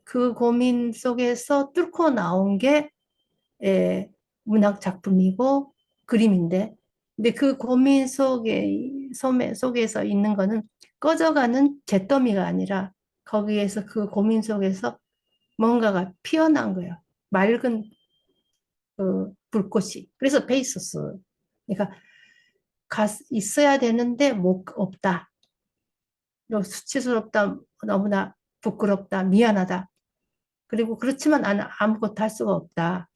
그 고민 속에서 뚫고 나온 게 문학 작품이고 그림인데 근데 그 고민 속에서 있는 거는 꺼져가는 잿더미가 아니라 거기에서 그 고민 속에서 뭔가가 피어난 거예요. 맑은 그 불꽃이. 그래서 페이소스. 그러니까 있어야 되는데 없다. 수치스럽다. 너무나 부끄럽다. 미안하다. 그리고 그렇지만 나는 아무것도 할 수가 없다.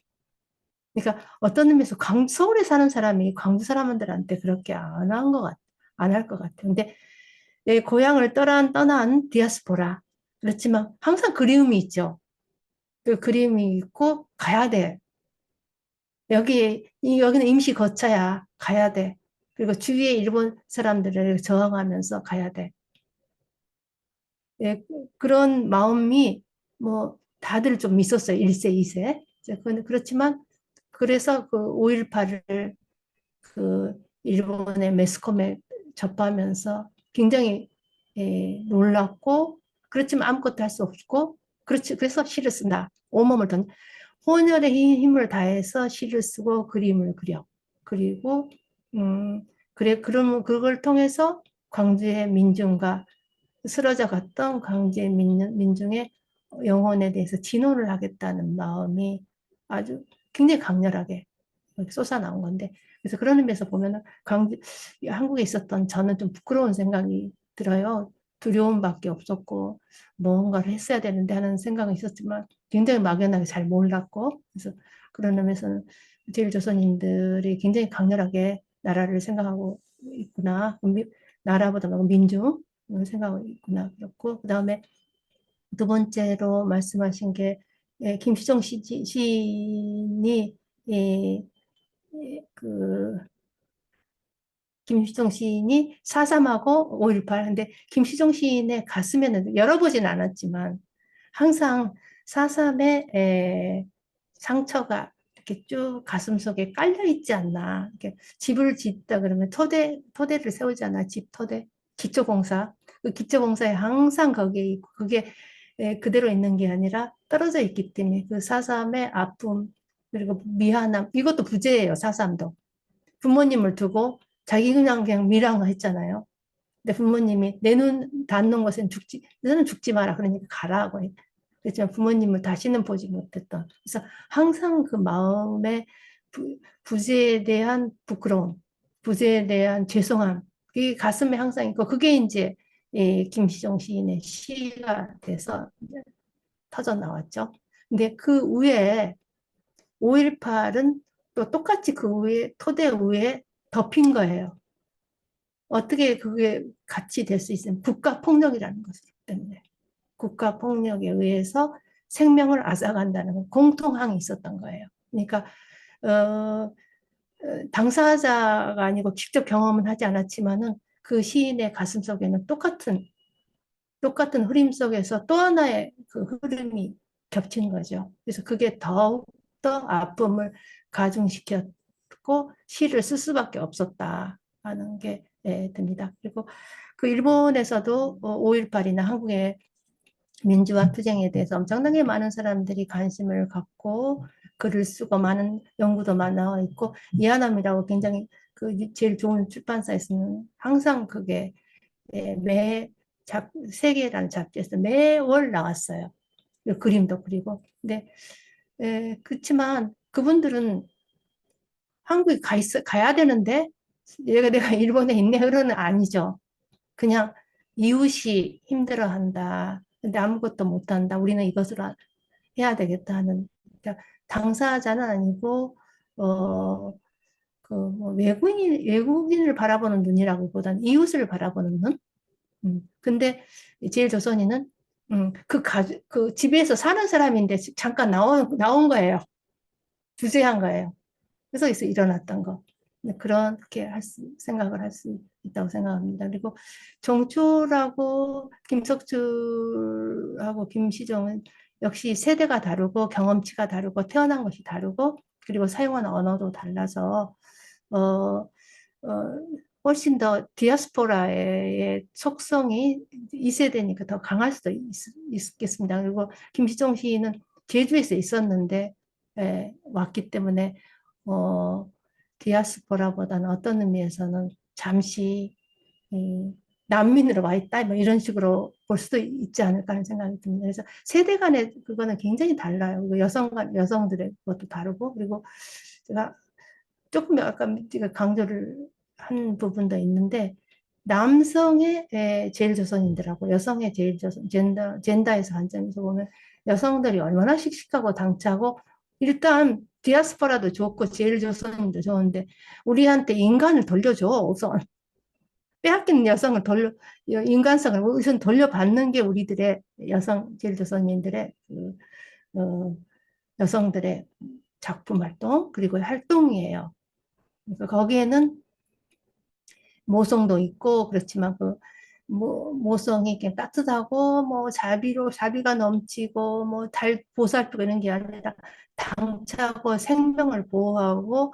그러니까 어떤 의미에서 서울에 사는 사람이 광주 사람들한테 그렇게 안 할 것 같아. 근데 내 고향을 떠난 디아스포라. 그렇지만 항상 그리움이 있죠. 그 그림이 있고 가야 돼. 여기는 임시 거처야. 가야 돼. 그리고 주위에 일본 사람들을 저항하면서 가야 돼. 예, 그런 마음이 뭐 다들 좀 있었어요. 1세, 2세. 그렇지만 그래서 그 5.18을 그 일본의 매스컴에 접하면서 굉장히 놀랐고 그렇지만 아무것도 할 수 없고 그래서 시를 쓴다. 온몸을 던 혼혈의 힘을 다해서 시를 쓰고 그림을 그려. 그리고 그러면 그걸 통해서 광주의 민중과 쓰러져 갔던 광주의 민중의 영혼에 대해서 진호를 하겠다는 마음이 아주 굉장히 강렬하게 솟아나온 건데, 그래서 그런 의미에서 보면은 한국에 있었던 저는 좀 부끄러운 생각이 들어요. 두려움밖에 없었고 뭔가를 했어야 되는데 하는 생각은 있었지만 굉장히 막연하게 잘 몰랐고, 그래서 그런 의미에서는 제일조선인들이 굉장히 강렬하게 나라를 생각하고 있구나, 나라보다 너무 민중을 생각하고 있구나, 그렇고, 그 다음에 두 번째로 말씀하신 게 김시정 시인이 예, 그 김시정 시인이 4.3하고 5.18. 근데 김시정 시인의 가슴에는 열어보진 않았지만 항상 4.3의 상처가 이렇게 쭉 가슴 속에 깔려 있지 않나. 이렇게 집을 짓다 그러면 토대를 세우잖아. 집 토대, 기초공사. 그 기초공사에 항상 거기에 있고 그게 그대로 있는 게 아니라 떨어져 있기 때문에 그 4.3의 아픔 그리고 미안함, 이것도 부재예요. 4.3도. 부모님을 두고 자기 그냥 미라고 했잖아요. 근데 부모님이 내 눈 닿는 곳엔 너는 죽지 마라. 그러니까 가라고 해. 그렇지만 부모님을 다시는 보지 못했던. 그래서 항상 그 마음의 부재에 대한 부끄러움, 부재에 대한 죄송함, 그게 가슴에 항상 있고, 그게 이제 김시정 시인의 시가 돼서 터져 나왔죠. 근데 그 위에 5.18은 또 똑같이 그 위에, 토대 위에 덮인 거예요. 어떻게 그게 같이 될 수 있으면 국가폭력이라는 것 때문에. 국가폭력에 의해서 생명을 앗아간다는 공통항이 있었던 거예요. 그러니까 어, 당사자가 아니고 직접 경험은 하지 않았지만은 그 시인의 가슴 속에는 똑같은 흐름 속에서 또 하나의 그 흐름이 겹친 거죠. 그래서 그게 더욱더 아픔을 가중시켰고 시를 쓸 수밖에 없었다 하는 게 듭니다. 그리고 그 일본에서도 5.18이나 한국의 민주화 투쟁에 대해서 엄청나게 많은 사람들이 관심을 갖고 글을 쓰고 많은 연구도 나와 있고, 이하남이라고 굉장히 그 제일 좋은 출판사에서는 항상 그게 매 세계라는 잡지에서 매월 나왔어요. 그림도 그리고. 근데 그렇지만 그분들은 한국에 가야 되는데 내가 일본에 있네 그러는 아니죠. 그냥 이웃이 힘들어한다. 근데 아무것도 못한다. 우리는 이것을 해야 되겠다 하는. 그러니까 당사자는 아니고 그뭐 외국인을 바라보는 눈이라고보다는 이웃을 바라보는 눈. 근데 제일 조선인은 그 집에서 사는 사람인데 잠깐 나온 거예요. 주재한 거예요. 그래서 일어났던 거. 그렇게 생각을 할 수 있다고 생각합니다. 그리고 정초라고 김석주하고 김시정은 역시 세대가 다르고 경험치가 다르고 태어난 것이 다르고 그리고 사용하는 언어도 달라서 어, 훨씬 더 디아스포라의 속성이 이 세대니까 더 강할 수도 있겠습니다. 그리고 김시정 시인은 제주에서 있었는데 왔기 때문에 어, 디아스포라보다는 어떤 의미에서는 잠시 난민으로 와 있다 뭐 이런 식으로 볼 수도 있지 않을까 하는 생각이 듭니다. 그래서 세대 간의 그거는 굉장히 달라요. 그리고 여성들의 것도 다르고 그리고 제가 조금 약간 제가 강조를 한 부분도 있는데 남성의 제일조선인들하고 여성의 제일조선 젠다에서 관점에서 보면 여성들이 얼마나 씩씩하고 당차고 일단 디아스포라도 좋고 제일조선인도 좋은데 우리한테 인간을 돌려줘 우선 빼앗긴 여성을 인간성을 우선 돌려받는 게 우리들의 제일조선인들의 여성들의 작품 활동 그리고 활동이에요. 그래서 거기에는 모성도 있고 그렇지만 그 모성이 이렇게 따뜻하고 뭐 자비가 넘치고 뭐 보살피고 이런 게 아니라 당차고 생명을 보호하고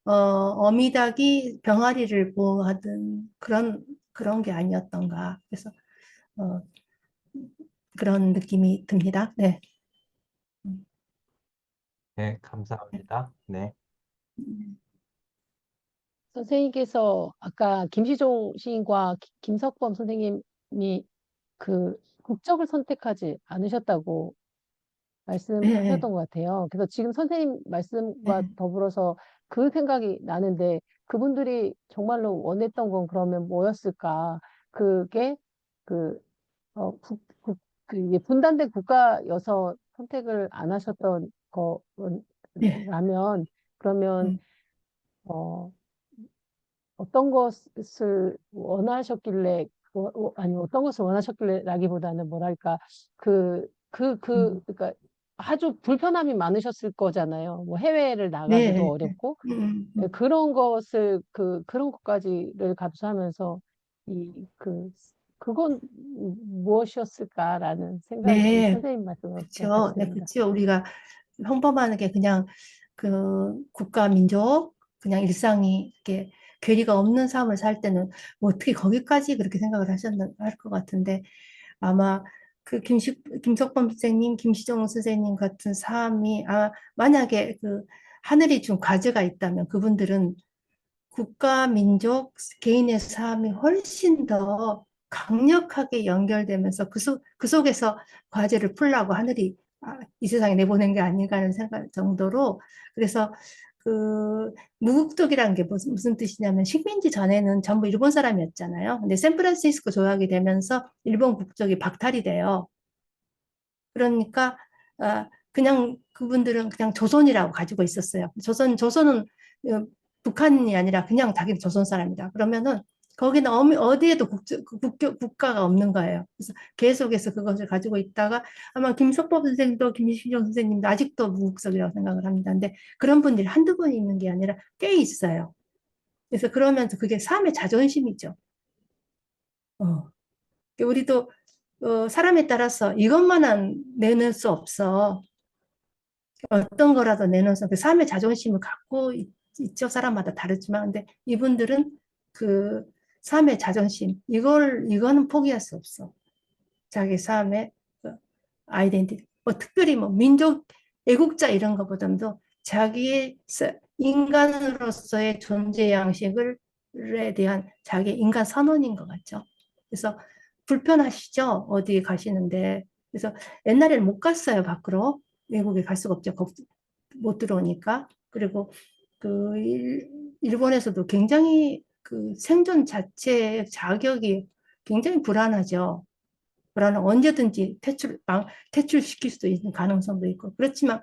어미닭이 병아리를 보호하던 그런 게 아니었던가. 그래서 어, 그런 느낌이 듭니다. 네. 네, 감사합니다. 네. 선생님께서 아까 김시종 시인과 김석범 선생님이 그 국적을 선택하지 않으셨다고 말씀하셨던 네, 것 같아요. 그래서 지금 선생님 말씀과 네, 더불어서 그 생각이 나는데 그분들이 정말로 원했던 건 그러면 뭐였을까? 그게 그, 이게 분단된 국가여서 선택을 안 하셨던 네, 거라면 그러면 음, 어, 어떤 것을 원하셨길래, 아니, 어떤 것을 원하셨길래라기보다는 뭐랄까, 음, 그러니까 아주 불편함이 많으셨을 거잖아요. 뭐 해외를 나가기도 네, 어렵고, 음, 음. 그런 것까지를 감수하면서, 그건 무엇이었을까라는 생각이 네, 선생님 말씀으로부터 그쵸. 네, 갔습니다. 그쵸. 우리가 평범한 게 그냥 국가, 민족, 그냥 일상이 이렇게 괴리가 없는 삶을 살 때는 뭐 어떻게 거기까지 그렇게 생각을 할 것 같은데 아마 김석범 선생님, 김시정 선생님 같은 사람이 만약에 하늘이 준 과제가 있다면 그분들은 국가, 민족, 개인의 삶이 훨씬 더 강력하게 연결되면서 그 속에서 과제를 풀라고 하늘이 이 세상에 내보낸 게 아닌가 하는 생각 정도로 그래서 무국적이라는 게 무슨 뜻이냐면 식민지 전에는 전부 일본 사람이었잖아요. 근데 샌프란시스코 조약이 되면서 일본 국적이 박탈이 돼요. 그러니까 그냥 그분들은 그냥 조선이라고 가지고 있었어요. 조선은 북한이 아니라 그냥 자기는 조선 사람이다. 그러면은 거기는 어디에도 국가가 없는 거예요. 그래서 계속해서 그것을 가지고 있다가 아마 김석법 선생님도 김시정 선생님도 아직도 무국적이라고 생각을 합니다. 근데 그런 분들이 한두 분 있는 게 아니라 꽤 있어요. 그래서 그러면서 그게 삶의 자존심이죠. 어. 우리도 사람에 따라서 이것만은 내놓을 수 없어. 어떤 거라도 내놓아서 그 삶의 자존심을 갖고 있죠. 사람마다 다르지만. 근데 이분들은 그 삶의 자존심, 이거는 포기할 수 없어. 자기 삶의 아이덴티티. 뭐 특별히 뭐 민족, 애국자 이런 것보다도 자기의 인간으로서의 존재 양식을에 대한 자기 인간 선언인 것 같죠. 그래서 불편하시죠? 어디 가시는데. 그래서 옛날에는 못 갔어요, 밖으로. 외국에 갈 수가 없죠. 못 들어오니까. 그리고 일본에서도 굉장히 생존 자체의 자격이 굉장히 불안하죠. 언제든지 퇴출시킬 수도 있는 가능성도 있고. 그렇지만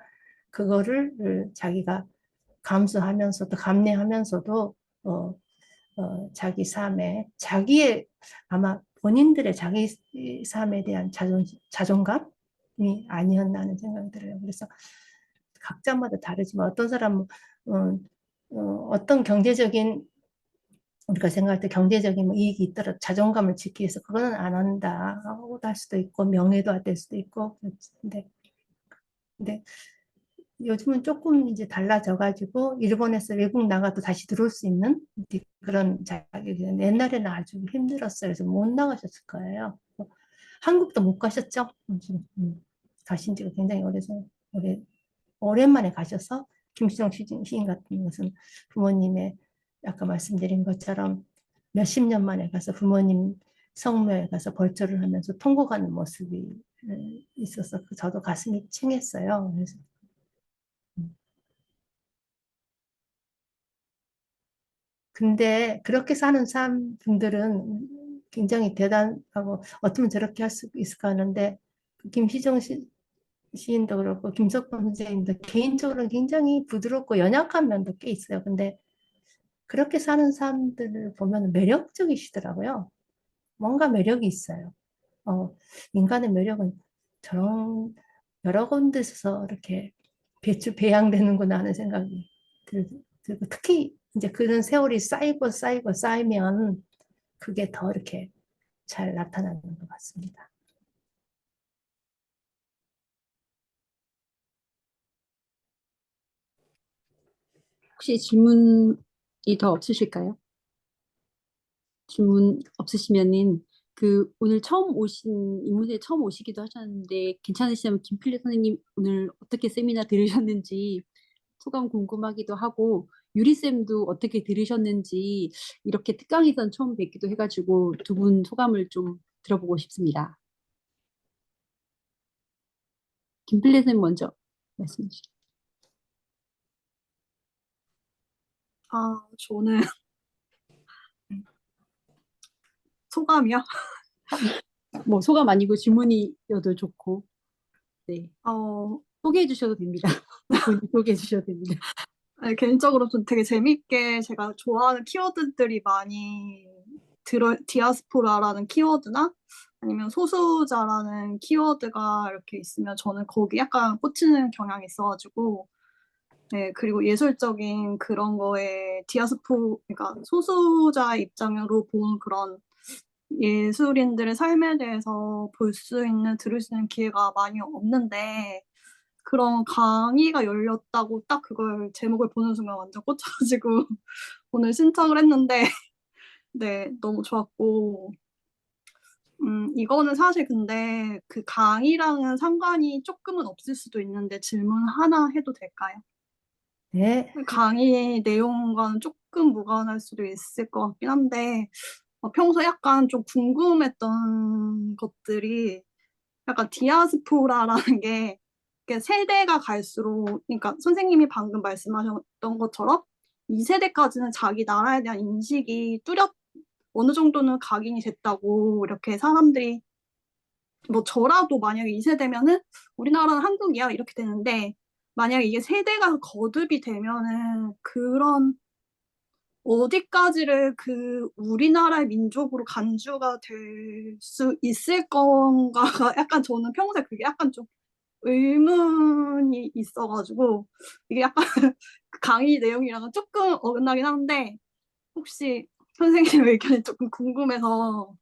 그거를 자기가 감수하면서도 감내하면서도 어, 자기 삶에 자기의 아마 본인들의 자기 삶에 대한 자존감이 아니었나 하는 생각이 들어요. 그래서 각자마다 다르지만 어떤 사람은 어떤 경제적인 우리가 생각할 때 경제적인 뭐 이익이 있더라도 자존감을 지키기 위해서 그거는 안 한다고 할 수도 있고 명예도 될 수도 있고 근데 요즘은 조금 이제 달라져가지고 일본에서 외국 나가도 다시 들어올 수 있는 그런 자격이 옛날에는 아주 힘들었어요. 그래서 못 나가셨을 거예요. 한국도 못 가셨죠? 가신 지가 굉장히 오랜만에 가셔서 김수정 시인 같은 것은 부모님의 아까 말씀드린 것처럼 몇십 년 만에 가서 부모님 성묘에 가서 벌초를 하면서 통곡하는 모습이 있어서 저도 가슴이 찡했어요. 그래서 근데 그렇게 사는 분들은 굉장히 대단하고 어쩌면 저렇게 할 수 있을까 하는데 김시정 시인도 그렇고 김석범 선생님도 개인적으로 굉장히 부드럽고 연약한 면도 꽤 있어요. 근데 그렇게 사는 사람들을 보면 매력적이시더라고요. 뭔가 매력이 있어요. 인간의 매력은 저런 여러 군데서 이렇게 배양되는구나 하는 생각이 들고 특히 이제 그런 세월이 쌓이고 쌓이면 그게 더 이렇게 잘 나타나는 것 같습니다. 혹시 질문이 더 없으실까요? 질문 없으시면은 오늘 처음 오신 인문에 처음 오시기도 하셨는데 괜찮으시다면 김필래 선생님 오늘 어떻게 세미나 들으셨는지 소감 궁금하기도 하고 유리쌤도 어떻게 들으셨는지 이렇게 특강에선 처음 뵙기도 해가지고 두 분 소감을 좀 들어보고 싶습니다. 김필래 선생님 먼저 말씀해 주시죠. 저는 소감이요? 뭐 소감 아니고 질문이어도 좋고, 네. 어, 소개해 주셔도 됩니다. 본인 소개해 주셔도 됩니다. 아니, 개인적으로 좀 되게 재밌게 제가 좋아하는 키워드들이 많이 디아스포라라는 키워드나 아니면 소수자라는 키워드가 이렇게 있으면 저는 거기 약간 꽂히는 경향이 있어가지고, 네, 그리고 예술적인 그런 거에 그러니까 소수자 입장으로 본 그런 예술인들의 삶에 대해서 볼 수 있는, 들을 수 있는 기회가 많이 없는데, 그런 강의가 열렸다고 딱 그걸 제목을 보는 순간 완전 꽂혀가지고 오늘 신청을 했는데, 네, 너무 좋았고, 이거는 사실 근데 그 강의랑은 상관이 조금은 없을 수도 있는데 질문 하나 해도 될까요? 네. 강의 내용과는 조금 무관할 수도 있을 것 같긴 한데, 평소 약간 좀 궁금했던 것들이 약간 디아스포라라는 게 이게 세대가 갈수록, 그러니까 선생님이 방금 말씀하셨던 것처럼 2세대까지는 자기 나라에 대한 인식이 어느 정도는 각인이 됐다고 이렇게 사람들이, 뭐 저라도 만약에 2세대면은 우리나라는 한국이야 이렇게 되는데, 만약에 이게 세대가 거듭이 되면은 그런 어디까지를 그 우리나라의 민족으로 간주가 될 수 있을 건가가 약간 저는 평소에 그게 약간 좀 의문이 있어가지고, 이게 약간 강의 내용이랑은 조금 어긋나긴 하는데 혹시 선생님 의견이 조금 궁금해서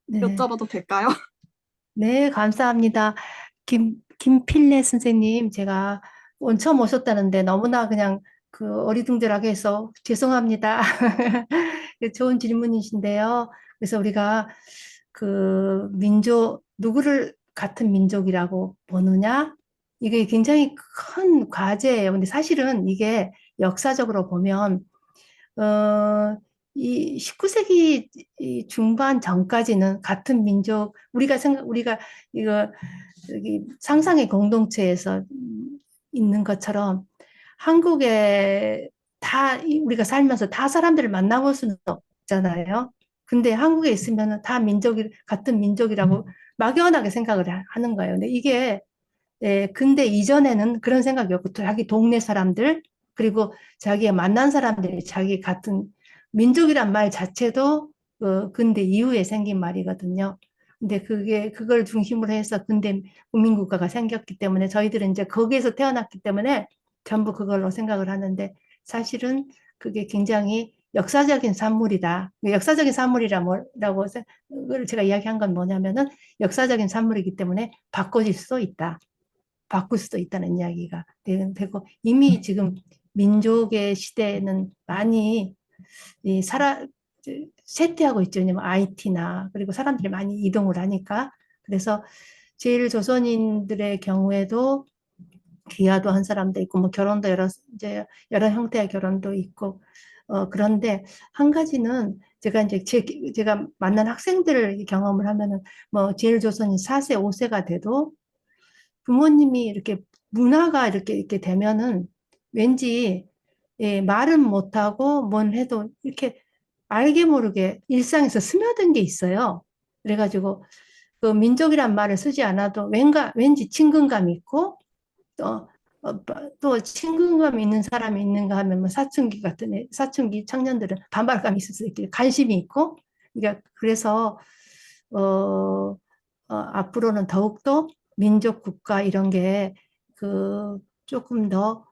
네. 여쭤봐도 될까요? 네, 감사합니다. 김필래 선생님, 제가 오늘 처음 오셨다는데 너무나 그냥 그 어리둥절하게 해서 죄송합니다. 좋은 질문이신데요. 그래서 우리가 그 누구를 같은 민족이라고 보느냐? 이게 굉장히 큰 과제예요. 근데 사실은 이게 역사적으로 보면 이 19세기 이 중반 전까지는 같은 민족, 우리가 이거, 여기 상상의 공동체에서 있는 것처럼 한국에 우리가 살면서 다 사람들을 만나볼 수는 없잖아요. 근데 한국에 있으면 다 같은 민족이라고 막연하게 생각을 하는 거예요. 근데 이게 근데 이전에는 그런 생각이 없고, 자기 동네 사람들, 그리고 자기가 만난 사람들이 자기 같은 민족이란 말 자체도 근대 이후에 생긴 말이거든요. 근데 그걸 중심으로 해서 근대 국민국가가 생겼기 때문에 저희들은 이제 거기에서 태어났기 때문에 전부 그걸로 생각을 하는데, 사실은 그게 굉장히 역사적인 산물이다. 역사적인 산물이라고 그걸 제가 이야기한 건 뭐냐면은 역사적인 산물이기 때문에 바꿔질 수 있다. 바꿀 수도 있다는 이야기가 되고, 이미 지금 민족의 시대는 많이 쇠퇴하고 있죠. 왜냐면 IT나 그리고 사람들이 많이 이동을 하니까. 그래서 제일 조선인들의 경우에도 귀화도 한 사람도 있고, 뭐 결혼도 이제 여러 형태의 결혼도 있고, 그런데 한 가지는 제가 이제 제가 만난 학생들을 경험을 하면은, 뭐 제일 조선인 4세, 5세가 돼도 부모님이 이렇게 문화가 이렇게 되면은 왠지 말은 못하고 뭔 해도 이렇게 알게 모르게 일상에서 스며든 게 있어요. 그래가지고 그 민족이란 말을 쓰지 않아도 왠지 친근감이 있고, 또, 또 친근감 있는 사람이 있는가 하면 뭐 사춘기 청년들은 반발감이 있을 수 있게 관심이 있고, 그러니까 그래서 앞으로는 더욱더 민족 국가 이런 게 조금 더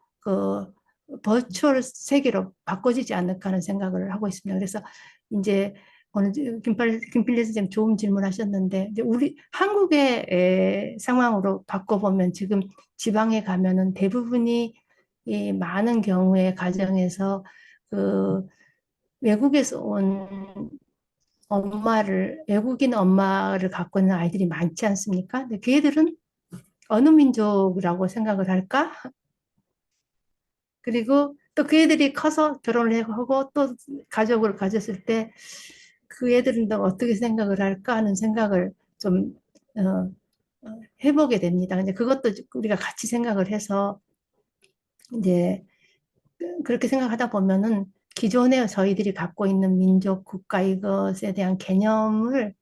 버추얼 세계로 바꿔지지 않을까 하는 생각을 하고 있습니다. 그래서 이제 오늘 김필래 선생님 좋은 질문 하셨는데, 이제 우리 한국의 상황으로 바꿔보면 지금 지방에 가면은 대부분이 이 많은 경우에 가정에서 그 외국에서 온 외국인 엄마를 갖고 있는 아이들이 많지 않습니까? 근데 그 애들은 어느 민족이라고 생각을 할까? 그리고 또 그 애들이 커서 결혼을 하고 또 가족을 가졌을 때 그 애들은 또 어떻게 생각을 할까 하는 생각을 좀 해보게 됩니다. 근데 그것도 우리가 같이 생각을 해서 이제 그렇게 생각하다 보면은 기존에 저희들이 갖고 있는 민족, 국가 이것에 대한 개념을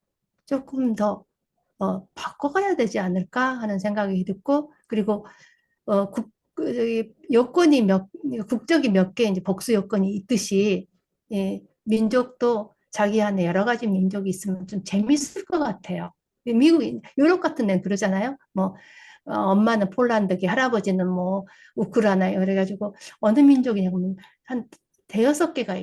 조금 더 바꿔가야 되지 않을까 하는 생각이 듣고, 그리고 여건이 국적이 몇 개 이제 복수 여건이 있듯이, 예, 민족도 자기 안에 여러 가지 민족이 있으면 좀 재밌을 것 같아요. 미국, 유럽 같은 데는 그러잖아요. 뭐, 엄마는 폴란드계, 할아버지는 뭐, 우크라이나, 그래가지고, 어느 민족이냐고, 한 대여섯 개가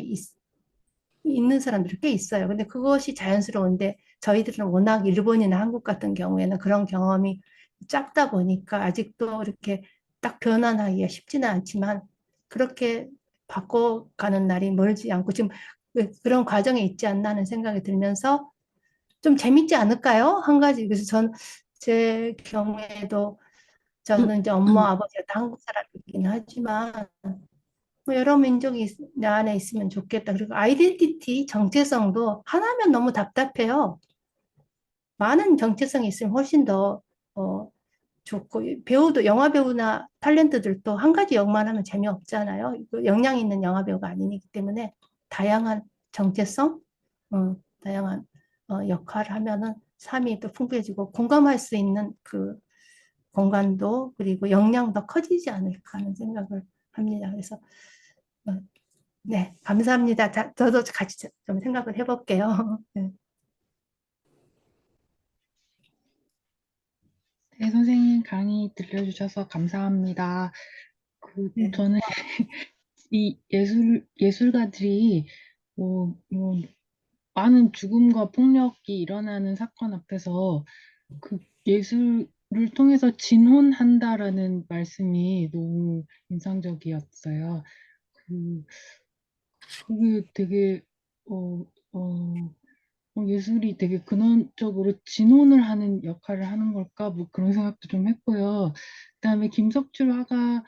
있는 사람들이 꽤 있어요. 근데 그것이 자연스러운데 저희들은 워낙 일본이나 한국 같은 경우에는 그런 경험이 작다 보니까 아직도 이렇게 딱 변환하기가 쉽지는 않지만 그렇게 바꿔가는 날이 멀지 않고 지금 그런 과정에 있지 않나 하는 생각이 들면서 좀 재밌지 않을까요? 한 가지. 그래서 제 경우에도 저는 이제 엄마, 아버지가 다 한국 사람이긴 하지만 뭐 여러 민족이 내 안에 있으면 좋겠다. 그리고 아이덴티티, 정체성도 하나면 너무 답답해요. 많은 정체성이 있으면 훨씬 더 좋고 배우도 영화 배우나 탤런트들도 한 가지 역만 하면 재미없잖아요. 역량 있는 영화 배우가 아니기 때문에 다양한 정체성, 다양한 역할을 하면은 삶이 또 풍부해지고 공감할 수 있는 그 공간도 그리고 역량도 커지지 않을까 하는 생각을 합니다. 그래서 어, 네, 감사합니다. 저도 같이 좀 생각을 해볼게요. 네. 네, 선생님 강의 들려주셔서 감사합니다. 네. 저는 이 예술가들이 뭐 많은 죽음과 폭력이 일어나는 사건 앞에서 그 예술을 통해서 진혼한다라는 말씀이 너무 인상적이었어요. 그게 되게 예술이 되게 근원적으로 진혼을 하는 역할을 하는 걸까? 뭐 그런 생각도 좀 했고요. 그다음에 김석출 화가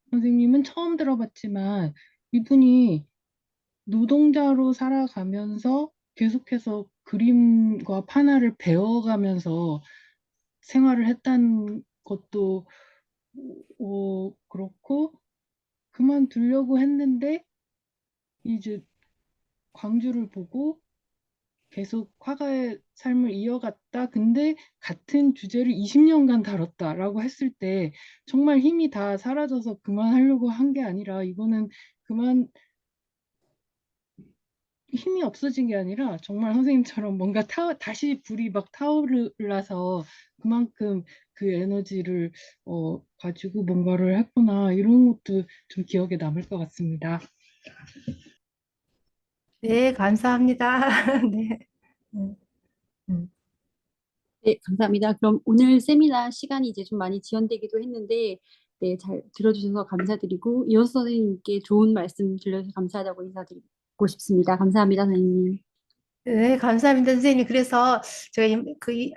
선생님은 처음 들어봤지만 이분이 노동자로 살아가면서 계속해서 그림과 판화를 배워가면서 생활을 했다는 것도 그렇고 그만두려고 했는데 이제 광주를 보고 계속 화가의 삶을 이어갔다. 근데 같은 주제를 20년간 다뤘다라고 했을 때 정말 힘이 다 사라져서 그만하려고 한 게 아니라 이거는 그만 힘이 없어진 게 아니라 정말 선생님처럼 뭔가 다시 불이 막 타오르라서 그만큼 그 에너지를 가지고 뭔가를 했구나 이런 것도 좀 기억에 남을 것 같습니다. 네, 감사합니다. 네. 네, 감사합니다. 그럼 오늘 세미나 시간이 이제 좀 많이 지연되기도 했는데, 네, 잘 들어주셔서 감사드리고, 이호수 선생님께 좋은 말씀 들려주셔서 감사하다고 인사드리고 싶습니다. 감사합니다, 선생님. 네, 감사합니다, 선생님. 그래서 제가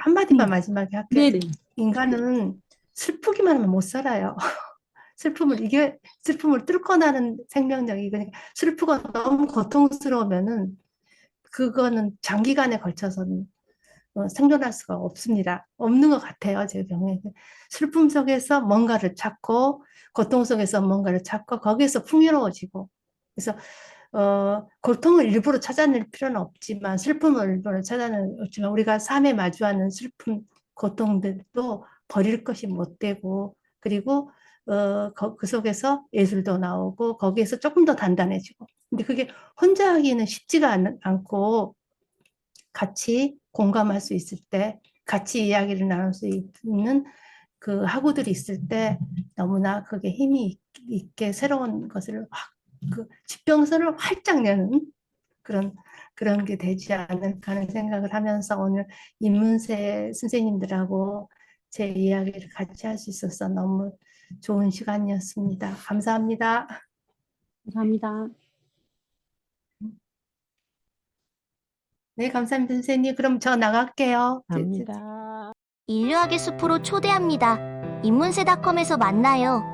한마디만 마지막에 할게요. 네네. 인간은 슬프기만 하면 못 살아요. 슬픔을 뚫고 나는 생명력이, 그러니까 슬프고 너무 고통스러우면은 그거는 장기간에 걸쳐서는 생존할 수가 없습니다. 없는 것 같아요, 제 경우에. 슬픔 속에서 뭔가를 찾고, 고통 속에서 뭔가를 찾고, 거기에서 풍요로워지고. 그래서, 고통을 일부러 찾아낼 필요는 없지만, 슬픔을 일부러 찾아낼 없지만, 우리가 삶에 마주하는 슬픔, 고통들도 버릴 것이 못 되고, 그리고, 그 속에서 예술도 나오고, 거기에서 조금 더 단단해지고. 근데 그게 혼자 하기는 쉽지가 않고, 같이 공감할 수 있을 때, 같이 이야기를 나눌 수 있는 그 학우들이 있을 때 너무나 그게 힘이 있게 새로운 것을 그 지평선을 활짝 여는 그런 게 되지 않을까 하는 생각을 하면서 오늘 인문세 선생님들하고 제 이야기를 같이 할 수 있어서 너무 좋은 시간이었습니다. 감사합니다. 감사합니다. 네, 감사합니다, 선생님. 그럼 저 나갈게요. 감사합니다. 인류학의 숲으로 초대합니다. 인문세닷컴에서 만나요.